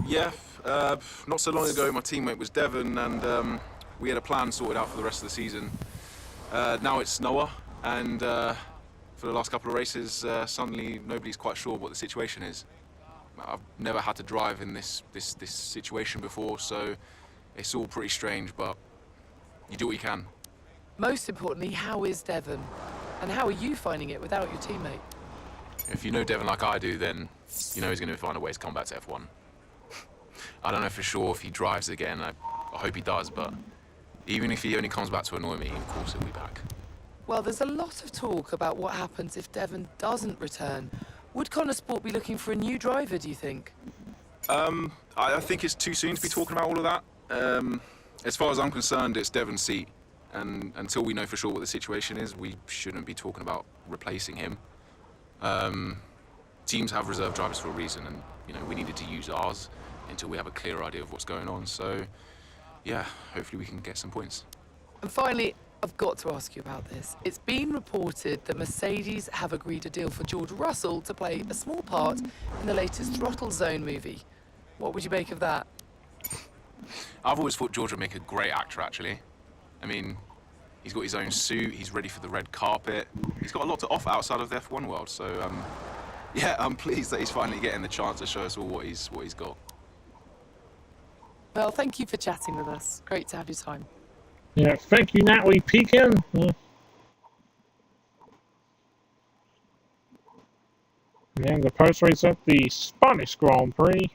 Yeah, not so long ago my teammate was Devon, and we had a plan sorted out for the rest of the season. Now it's Noah, and for the last couple of races, suddenly nobody's quite sure what the situation is. I've never had to drive in this situation before, so it's all pretty strange, but you do what you can. Most importantly, how is Devon? And how are you finding it without your teammate? If you know Devon like I do, then you know he's going to find a way to come back to F1. I don't know for sure if he drives again. I hope he does, but even if he only comes back to annoy me, of course he'll be back. Well, there's a lot of talk about what happens if Devon doesn't return. Would Connor Sport be looking for a new driver, do you think? I think it's too soon to be talking about all of that. As far as I'm concerned, it's Devon's seat. And until we know for sure what the situation is, we shouldn't be talking about replacing him. Teams have reserve drivers for a reason, and you know we needed to use ours until we have a clear idea of what's going on. So, yeah, hopefully we can get some points. And finally, I've got to ask you about this. It's been reported that Mercedes have agreed a deal for George Russell to play a small part in the latest Throttle Zone movie. What would you make of that? I've always thought George would make a great actor, actually. I mean, he's got his own suit, he's ready for the red carpet. He's got a lot to offer outside of the F1 world, so yeah, I'm pleased that he's finally getting the chance to show us all what he's got. Well, thank you for chatting with us. Great to have your time. Yeah, thank you, Natalie Pekin. And the post race at the Spanish Grand Prix.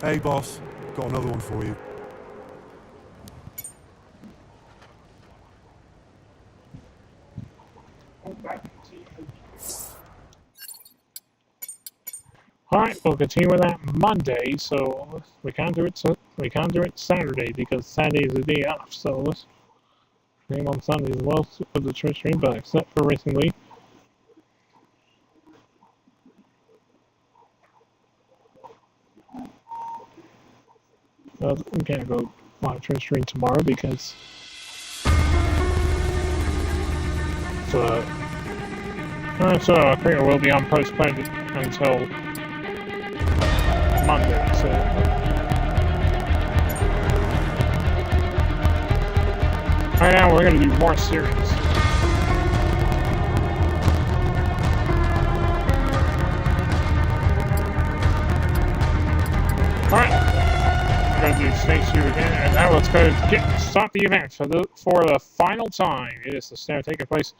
Hey, boss. Got another one for you. Alright, we'll continue with that Monday, so we can't do it Saturday because Saturday is the day off, so let's stream on Sunday as well for the Twitch stream, but except for Racing League. We can't go live Twitch stream tomorrow because so I think it will be postponed until Monday, so right now we're going to do more series. Alright, we're going to do Snake Shoot again, and now let's go start the event for the final time. It is the stand taking place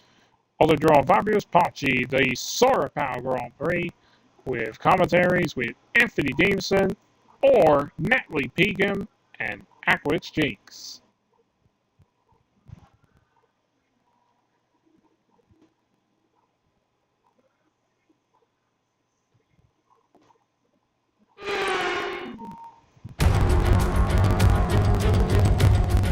on the draw Fabio Paci, the Sorapao Grand Prix, with commentaries with Anthony Davison or Natalie Pekin and Akwitz Jakes.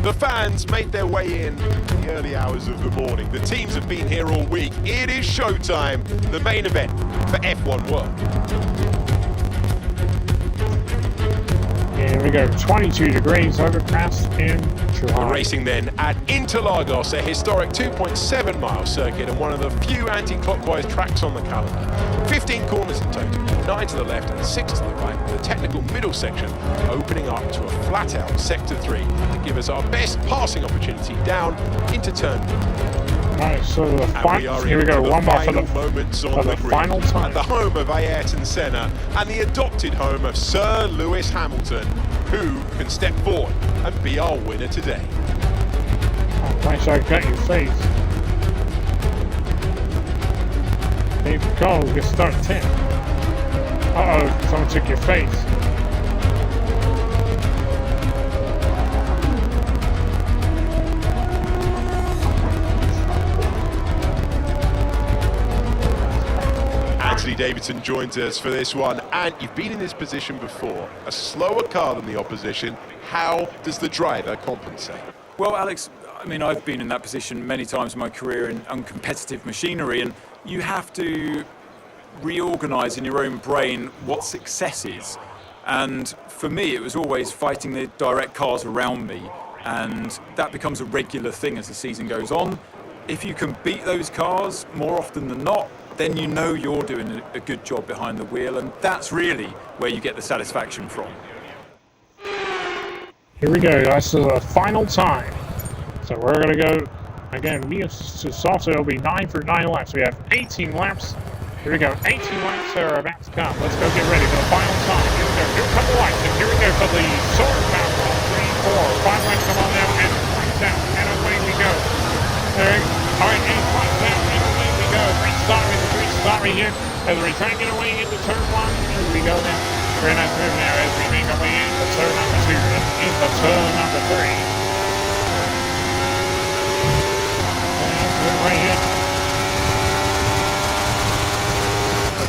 The fans made their way in the early hours of the morning. The teams have been here all week. It is showtime, the main event for F1 World. Here we go, 22 degrees overcast in July. We're racing then at Interlagos, a historic 2.7 mile circuit and one of the few anti-clockwise tracks on the calendar. 15 corners in total, 9 to the left and 6 to the right, with a technical middle section opening up to a flat out sector 3 to give us our best passing opportunity down into turn 1. Alright, so here we go, one more for the final time. At the home of Ayrton Senna and the adopted home of Sir Lewis Hamilton, who can step forward and be our winner today. Oh, nice, I got your face. Here we go, we start 10. Uh-oh, someone took your face. Anthony Davidson joins us for this one, and you've been in this position before. A slower car than the opposition. How does the driver compensate? Well, Alex, I mean, I've been in that position many times in my career in uncompetitive machinery, and you have to reorganise in your own brain what success is. And for me, it was always fighting the direct cars around me, and that becomes a regular thing as the season goes on. If you can beat those cars more often than not, then you know you're doing a good job behind the wheel, and that's really where you get the satisfaction from. Here we go, guys. So the final time. So we're going to go, again, we have also, it'll be 9 for 9 laps. We have 18 laps. Here we go, 18 laps are about to come. Let's go get ready for the final time. Here we go, here come the lights, and here we go for the Solar Power. 3, 4, 5 laps come on now, and lights out, and away we go. There, all right, 8 lights out, and away we go. Restart here, as we try to get away into turn 1. Here we go now. Very nice move now as we make our way into turn number 2, and into turn number 3. And right here.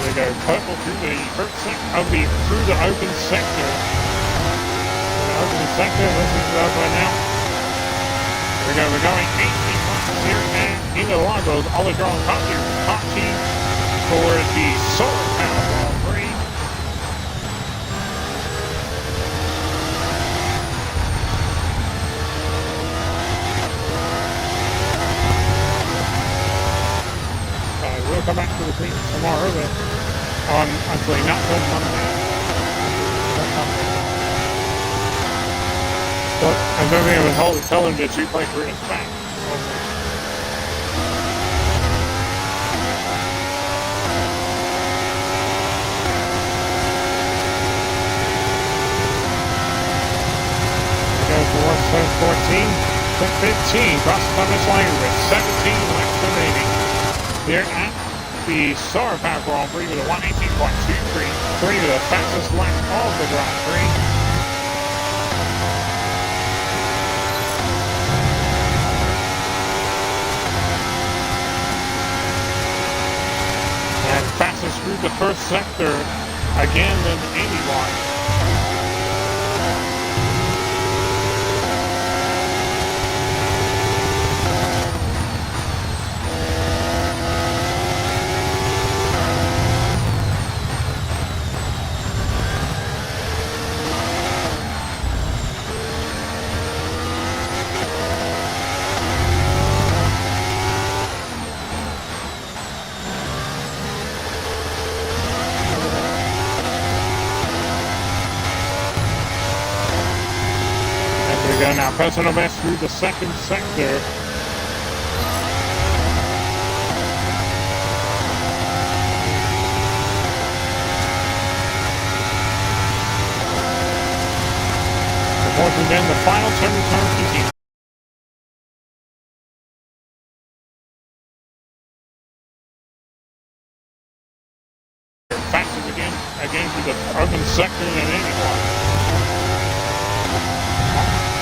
We go purple through the first through the open sector. Let's move up right now. Here we go, we're going 18 laps here, and into the Lagos, all the drawing top team for the Solar Power Grand Prix. We'll come back to the clean tomorrow, but actually not till Monday. But I don't think I would tell him that you play for his back. Go for 14, 15, cross the finish line with 17 laps remaining. Here at the Solar Power Grand Prix with a 118.23, the fastest lap of the Grand Prix. And fastest through the first sector, again, than anyone. Now personal best through the second sector. Before then the final turn 15. Fastest again through the urban sector than anyone.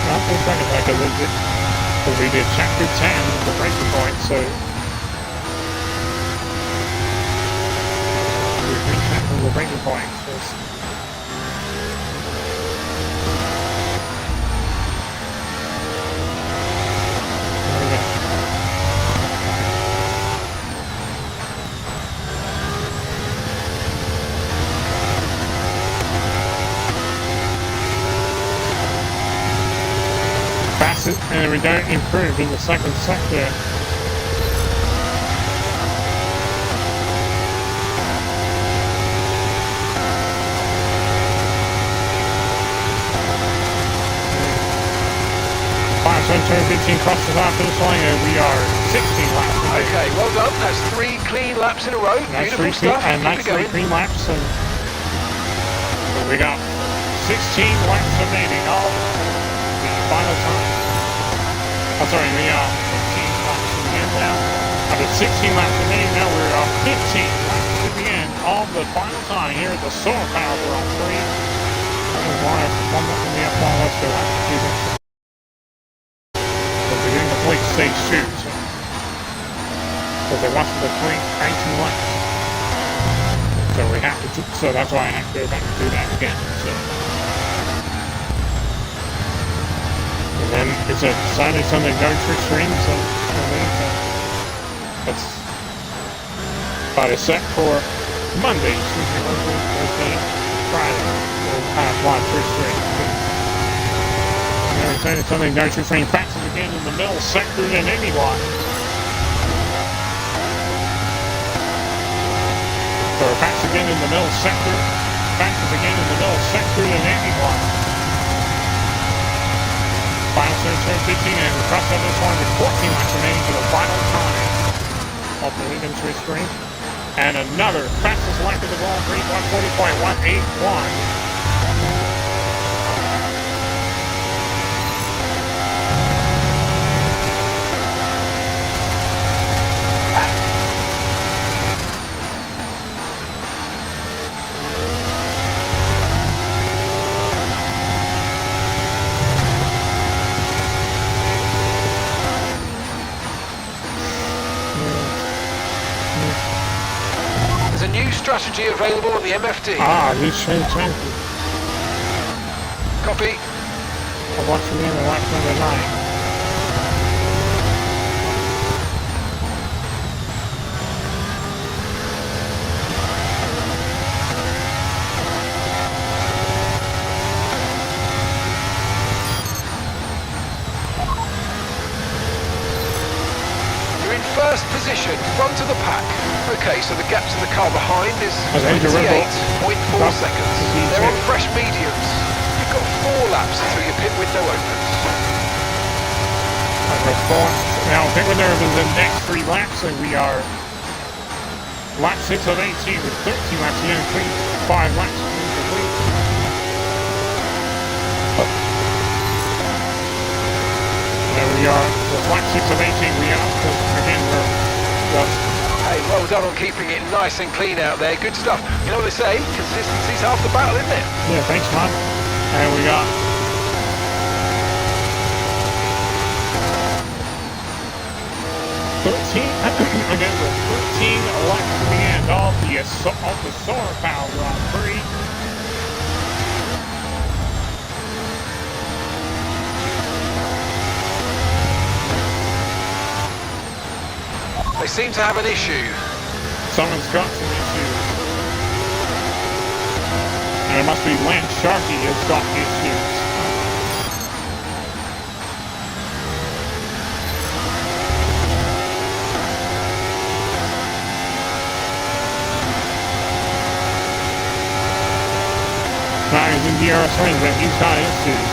Not for a second, because we did chapter 10, the breaking point, so we recapped the breaking point. And we don't improve in the second sector. Turn 15 crosses our finish line, and we are 16 laps away. Okay, well done. That's 3 clean laps in a row. That's Beautiful stuff. And that's 3 clean laps. And we got 16 laps remaining. All the final time. I'm sorry, we are 15 laps to the end now. After 16 laps remaining, now we're 15 laps to the end of the final time here at the Solar Power Grand Prix. One lap in the F1, let's go out to season. We're doing the complete stage 2, because they want to complete 19 laps. So we have to, so that's why I have to go back and do that again. So. And then it's a Saturday, Sunday no-trick stream, so that's about it set for Monday, Tuesday, Wednesday, Thursday, Friday. We'll have live trick stream. Saturday, Sunday no-trick stream passes again in the middle sector in Amylock. So pass again in the middle sector. Passes again in the middle sector in Amylock. Final turn 15 and across the other one with 14 laps remaining to the final time of the Lincoln Swiss Stream. And another fastest lap of the Grand Prix, 140.181. There's a new strategy available on the MFD. This change. Copy. I'm watching the other lap number 9. First position, front of the pack. Okay, so the gap to the car behind is 28.4 seconds. They're on fresh mediums. You've got 4 laps until your pit window opens. Now, pit window opens the next 3 laps, and we are lap 6 of 18 with 13 laps to go, 5 laps to complete. There we are, with lap 6 of 18, we are, again, hey, well done on keeping it nice and clean out there. Good stuff. You know what they say? Consistency's half the battle, isn't it? Yeah, thanks, man. And we got 13, again, with 13 laps to the end of the Solar Power Grand Prix. They seem to have an issue. Someone's got some issues. And it must be Lance Sharkey has got issues. Now he's in DRS lane, but he's got issues.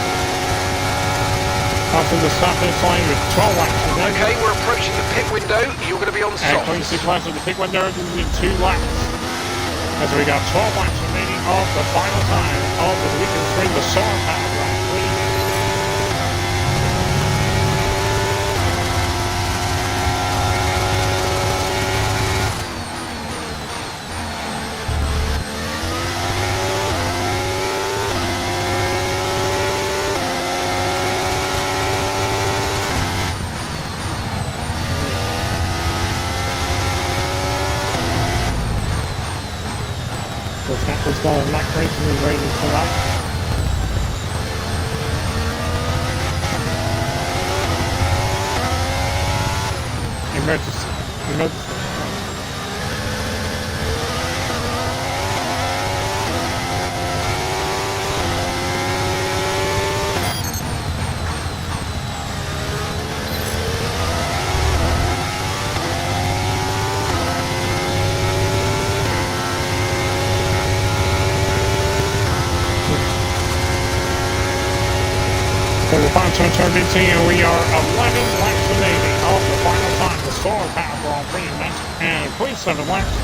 Onto the stop finish line with 12 laps. Okay, we're approaching the pit window. You're going to be on soft. And 26 laps of the pit window in 2 laps. As we got 12 laps remaining of the final time of the weekend stream, the Solar Power Grand Prix. Let's go and Mac Racing is ready to come up. Emergency. For the final turn 15, and we are 11 laps remaining of the final time. The Solar Power Grand Prix and 27 laps.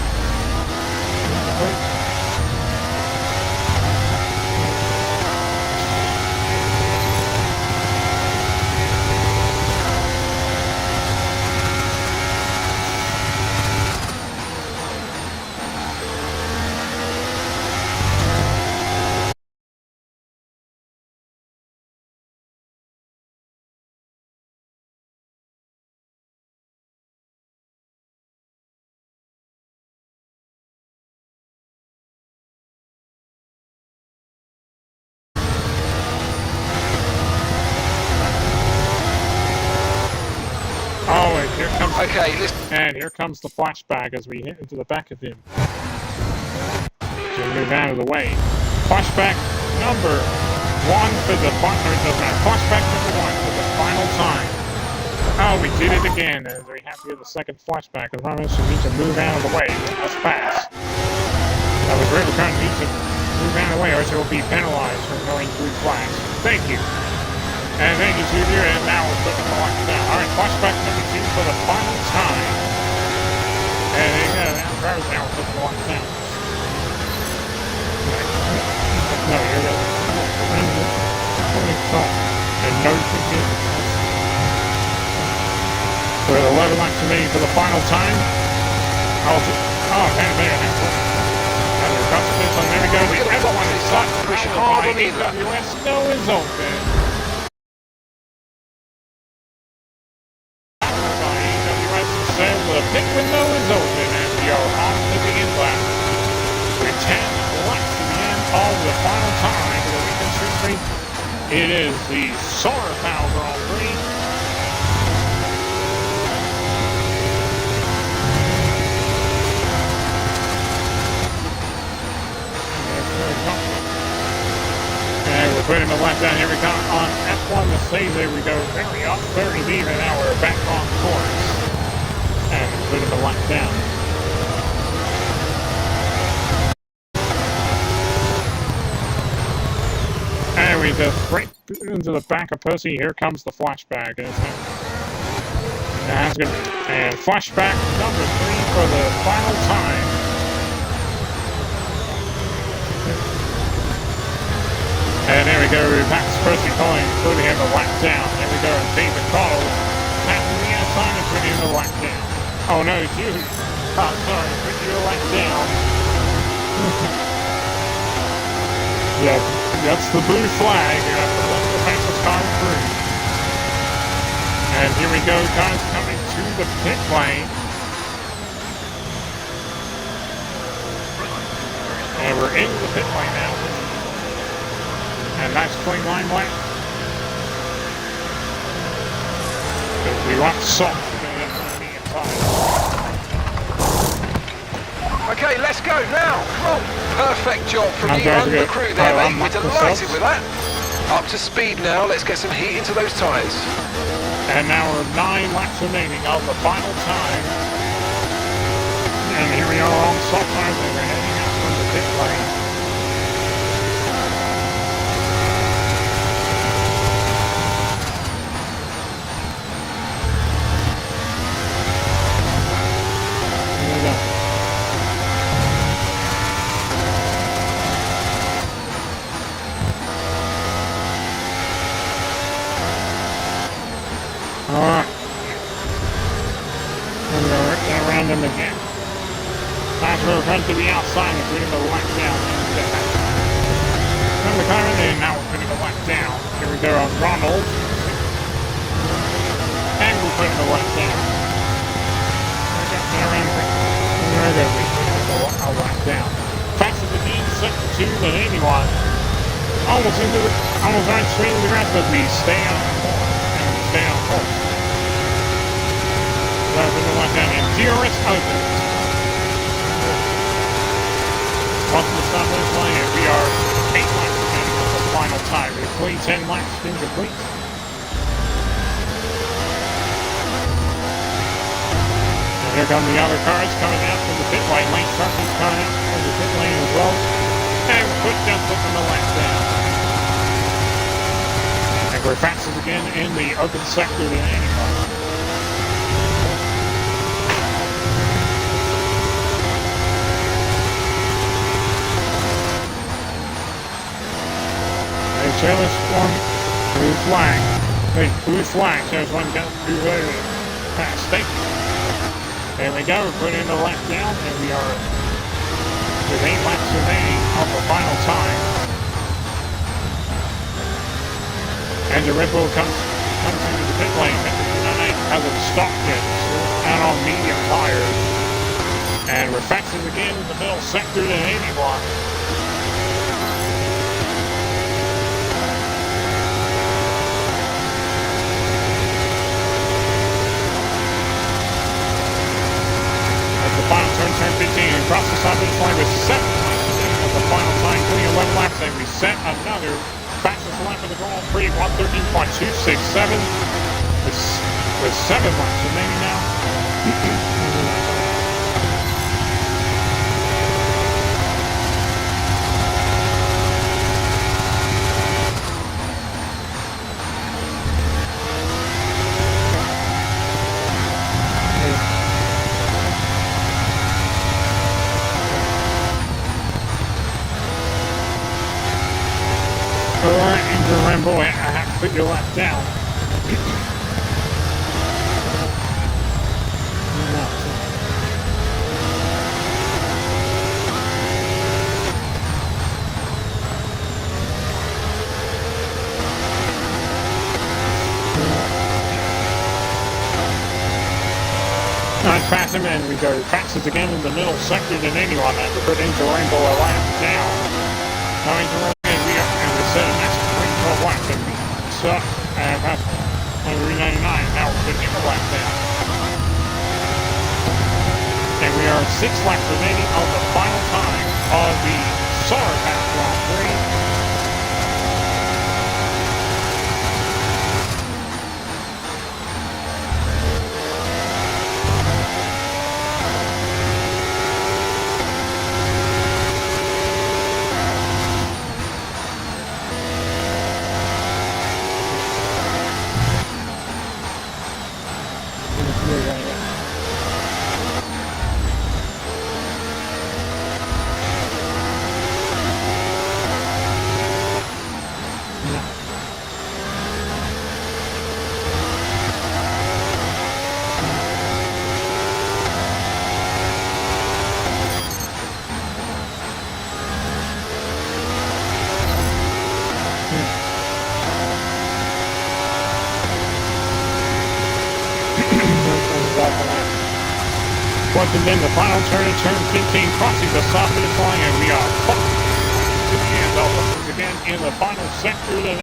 Okay, listen. And here comes the flashback as we hit into the back of him. So we move out of the way. Flashback number 1 for the flashback number 1 for the final time. Oh, we did it again, as we have to get the second flashback. The runners should need to move out of the way. Let's pass. Now the driver car needs to move out of the way, or else it will be penalized for going through flags. Thank you. And thank you to you, and now we're putting the lights down. Alright, flashback number 2 for the final time. And there you go, now the driver's now putting the lights down. No, you're the... And no forget. For the 11 laps remaining for the final time. Okay, there you go. And the consequence on there we go. The F1 is shot. Push hard on either. AWS snow is open. The pit window is open and we are on to the end lap. With 10 laps to the end of the final time for the weekend street race. It is the Solar Power Grand Prix. And we're putting the lap down. Here we come on F1 Mercedes. We go very up, very even. Now we're back on course. And putting the light down. And we just break into the back of Percy. Here comes the flashback. And flashback number 3 for the final time. And there we go. Back to Percy calling, putting him the light down. There we go. And David Cole passing the outside and putting the light down. Oh no, it's you. Oh, sorry, put your light down. Yeah, that's the blue flag. You have to let the fastest car through. And here we go, guys, coming to the pit lane. And we're in the pit lane now. And nice clean line lap. Because we want soft. Okay, let's go now. Oh, perfect job from you and the crew there, mate. We're delighted with that. Up to speed now. Let's get some heat into those tyres. And now we're 9 laps remaining of the final time. And here we are on soft tires and we're heading out from the pit lane. Alright. We're going to get around them again. Nice road run to the outside and putting the light down. From the car in, now we're putting the light down. Here we go on Ronald. And we're putting the light down. We're going to put the light down. Faster than me, second to than anyone. Almost right straight into the grass, but we stay on course. And we stay on course. Put the light down and DRS open. Once the stop is line, we are 8 laps in for the final time. We complete 10 laps incomplete. And here come the other cars coming out from the pit lane. Lane Sharpie's coming out from the pit lane as well. And we're just putting the lights down. And we're fastest again in the open sector than anybody. There's one blue flag. There's blue flag. There's one got blue flag past station. There we go. We're putting the lap down, and we are with 8 laps remaining of the final time. And the Red Bull comes into the pit lane. Hasn't stopped yet. Out on medium tires. And we're fastest again in the middle sector than anyone. 7 of the final time, including 11 laps, and we set another fastest lap of the Grand Prix, 113.267, with 7 laps remaining now. Alright, Andrew Rambo, I have to put your lap down. Alright, pass him in. We go fastest again in the middle sector than anyone. I have to put Angel Rainbow a lap down. Now Angel Rainbow, we set a next 12 laps and we suck. Past 399. Now we're putting a lap down. And we are 6 laps remaining on the final time of the Sauerkraut Grand Prix. Once again, the final turn, turn 15, crossing the stop finish line, and we are to the end. Once again, in the final sector.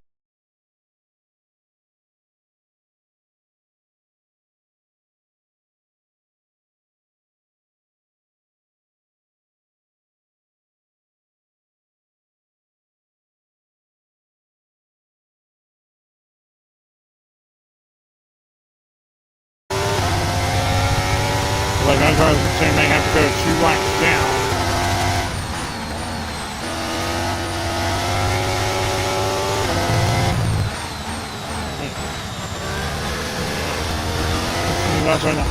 Like I was saying, they have to go 2 laps down. That's right now.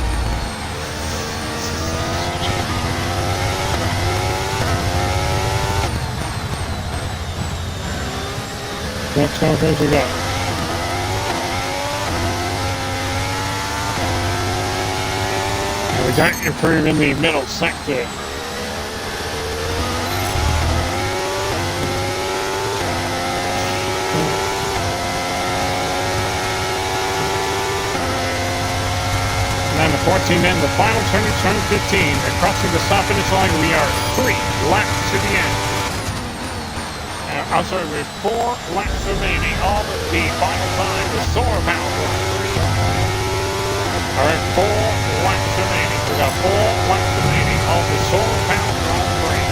What confidence we got? We got improved in the middle sector. And the 14 in the final turn, turn 15. Crossing the stop finish line, we are 3 laps to the end. I'm sorry, with 4 laps remaining on the final time, the Sauerkraut Grand Prix. Alright, 4 laps remaining. We got 4 laps remaining on the Sauerkraut Grand Prix.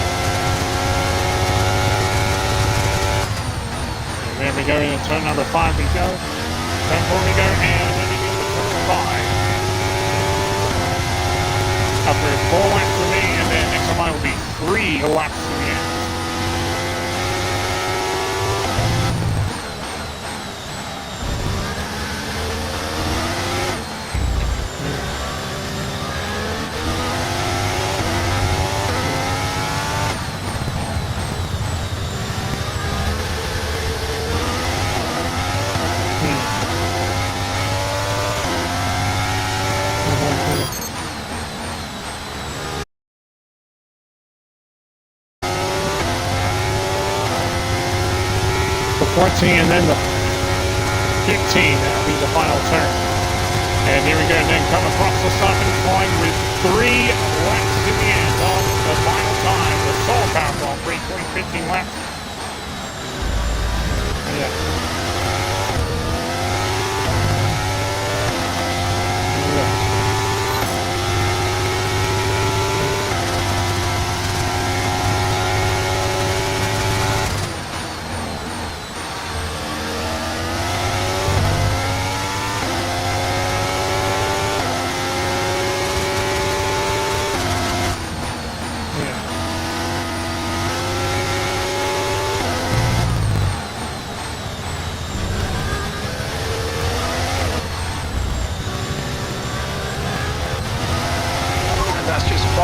And there we go, in turn number 5 we go. Turn 4 we go, and then we go to turn 5. After 4 laps remaining, and then next time will be 3 laps to the end. The 14 and then the 15, that'll be the final turn. And here we go, and then come across the stopping line with 3 laps to the end of the final time. The Sauerkraut Grand Prix, 15 laps. Yeah.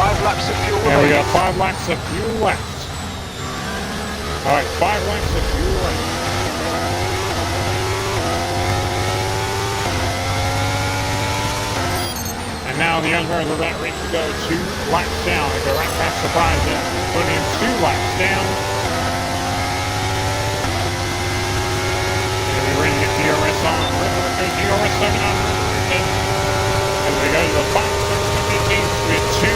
5 laps of fuel And we remaining. got 5 laps of fuel left. Alright, 5 laps of fuel left. And now the young girls are about ready to go 2 laps down. They go right past the prize and put in 2 laps down. And we're ready to get DRS on. DRS 7 on. As we go to the final stretch of the 18th with 2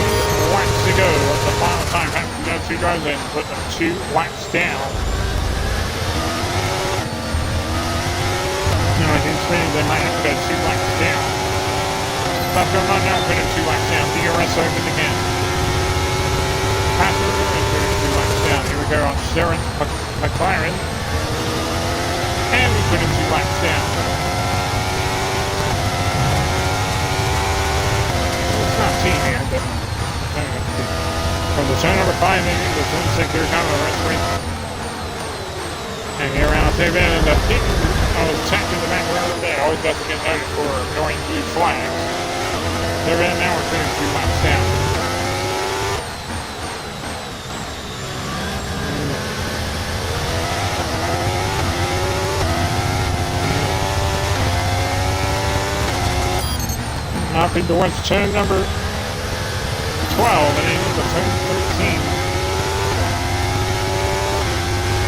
laps to go. That's the final time. Have to go 2 guys in. Put them 2 laps down. No, I think they might have to go 2 laps down. Stuff going on now, put him 2 laps down. DRS open again. Passenger and put him 2 laps down. Here we go on Sharon McLaren. And we put him 2 laps down. It's not team here, but from the turn number 5 in to turn 6, here comes the rest break. And here around they've been in the pit. I was tapping the back row there. Always got to get noted for going blue flags. They're in now, we're putting 2 laps down. Knocking towards turn number 12 and into turn 13.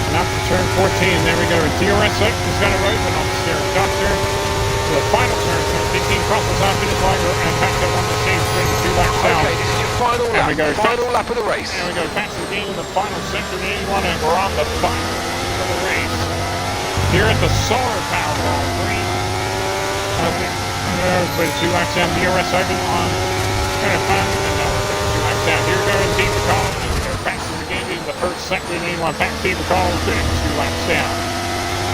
And up to turn 14, there we go. DRS up, just got it open on the steering doctor. To the final turn, turn 15, crosses off finish line and backs up on the same string, 2 laps down. Okay, this is your final And lap. we go Final lap of the race. And we go past the game in the final sector of the 81, and we're on the final of the race. Here at the Solar Powerball 3. Put 2 laps down, DRS open on. And now we're 2 laps down. Here goes Steve Collins. We go past the game in the first sector of the 81. Past Steve Collins, putting 2 laps down.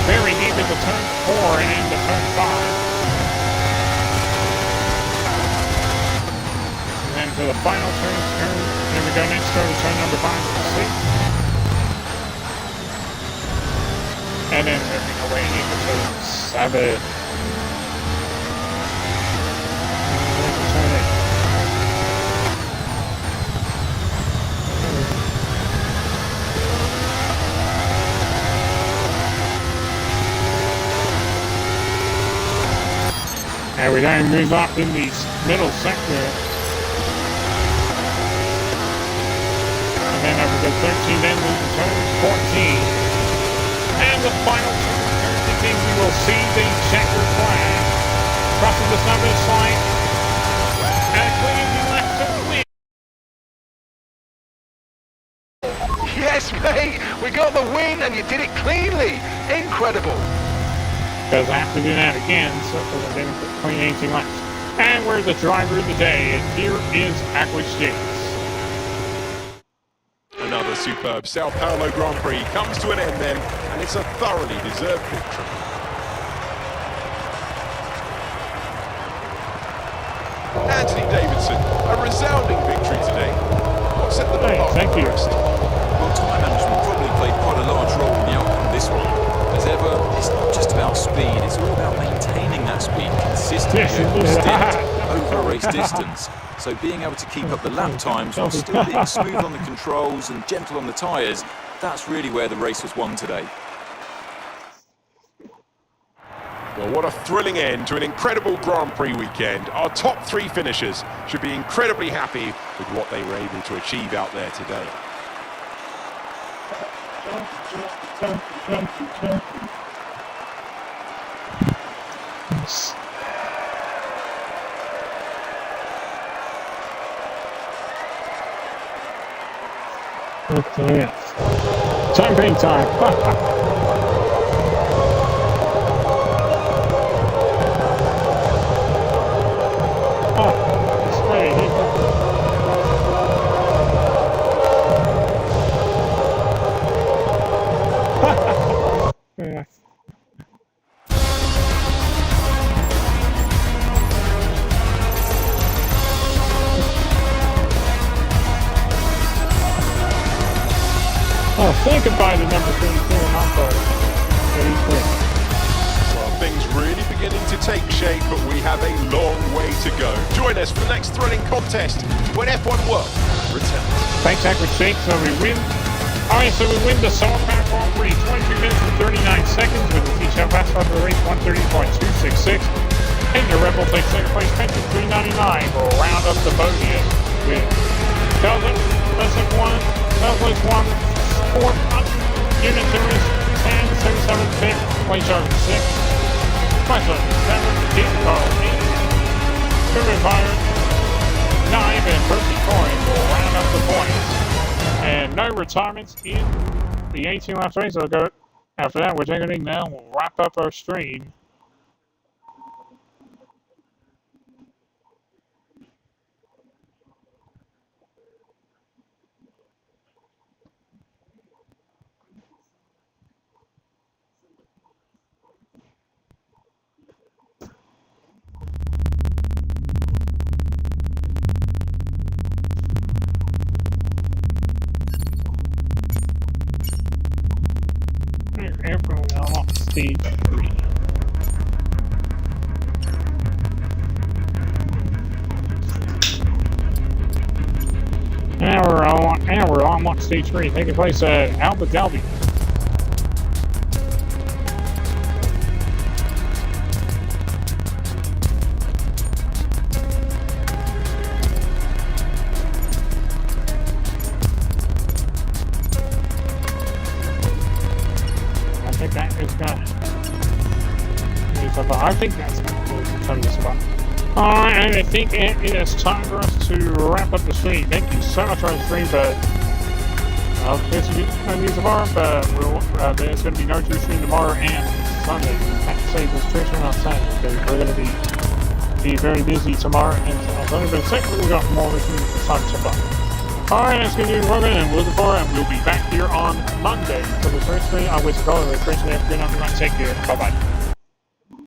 Very deep into turn 4 and into turn 5. And to the final turn. Here we go next go to turn number 5 and 6. And then moving away into turn 7. And we then move up in the middle sector. And then over to 13, then move to turn 14. And the final turn 15, we will see the checkered flag. Crossing the summit line. And clean left to win. Yes, mate, we got the win and you did it cleanly. Incredible. Because I have to do that again, so I didn't clean 18 laps. And we're the driver of the day, and here is Aquis James. Another superb Sao Paulo Grand Prix comes to an end then, and it's a thoroughly deserved victory. Anthony Davidson, a resounding victory today. What set them apart? Thank you. Well, time management probably played quite a large role in the outcome of this one. As ever, it's not just about speed, it's all about maintaining that speed consistently over a stint, over a race distance. So being able to keep up the lap times while still being smooth on the controls and gentle on the tyres, that's really where the race was won today. Well, what a thrilling end to an incredible Grand Prix weekend. Our top 3 finishers should be incredibly happy with what they were able to achieve out there today. Champagne time. Oh, say goodbye to number 34, not 33. Well, things really beginning to take shape, but we have a long way to go. Join us for the next thrilling contest when F1 World returns. Spectacular shake, so we win. Alright, so we win the Salt Pack Grand Prix, 22 minutes and 39 seconds with the feature fast of the race, 130.266. And the Red Bull takes second place, pension 399. We'll round up the podium with Kelvin, Leslie 1, Selfless 1, Sport, Unit Series 10, 37, 5th, Place Shark 6, Special 7, Deep Carl 8, Sugar Fire 9, and Percy Coin will round up the points. And no retirements in the 18 lap race. So go after that, we're taking now. We'll wrap up our stream. Everyone on stage 3. And we're on stage 3, taking place at Abu Dhabi. I think that's going to become the spot. Alright, and I think it is time for us to wrap up the stream. Thank you so much for the stream, but I'll catch you maybe tomorrow, but there's going to be no true stream tomorrow and Sunday. I have to say this true stream on Saturday because we're going to be very busy tomorrow and Sunday, but secondly we got more streams on Shabbat. Alright, that's going to do the program, and we'll look forward, and we'll be back here on Monday for the first stream. I wish you all a great afternoon. Everyone, take care. Bye-bye.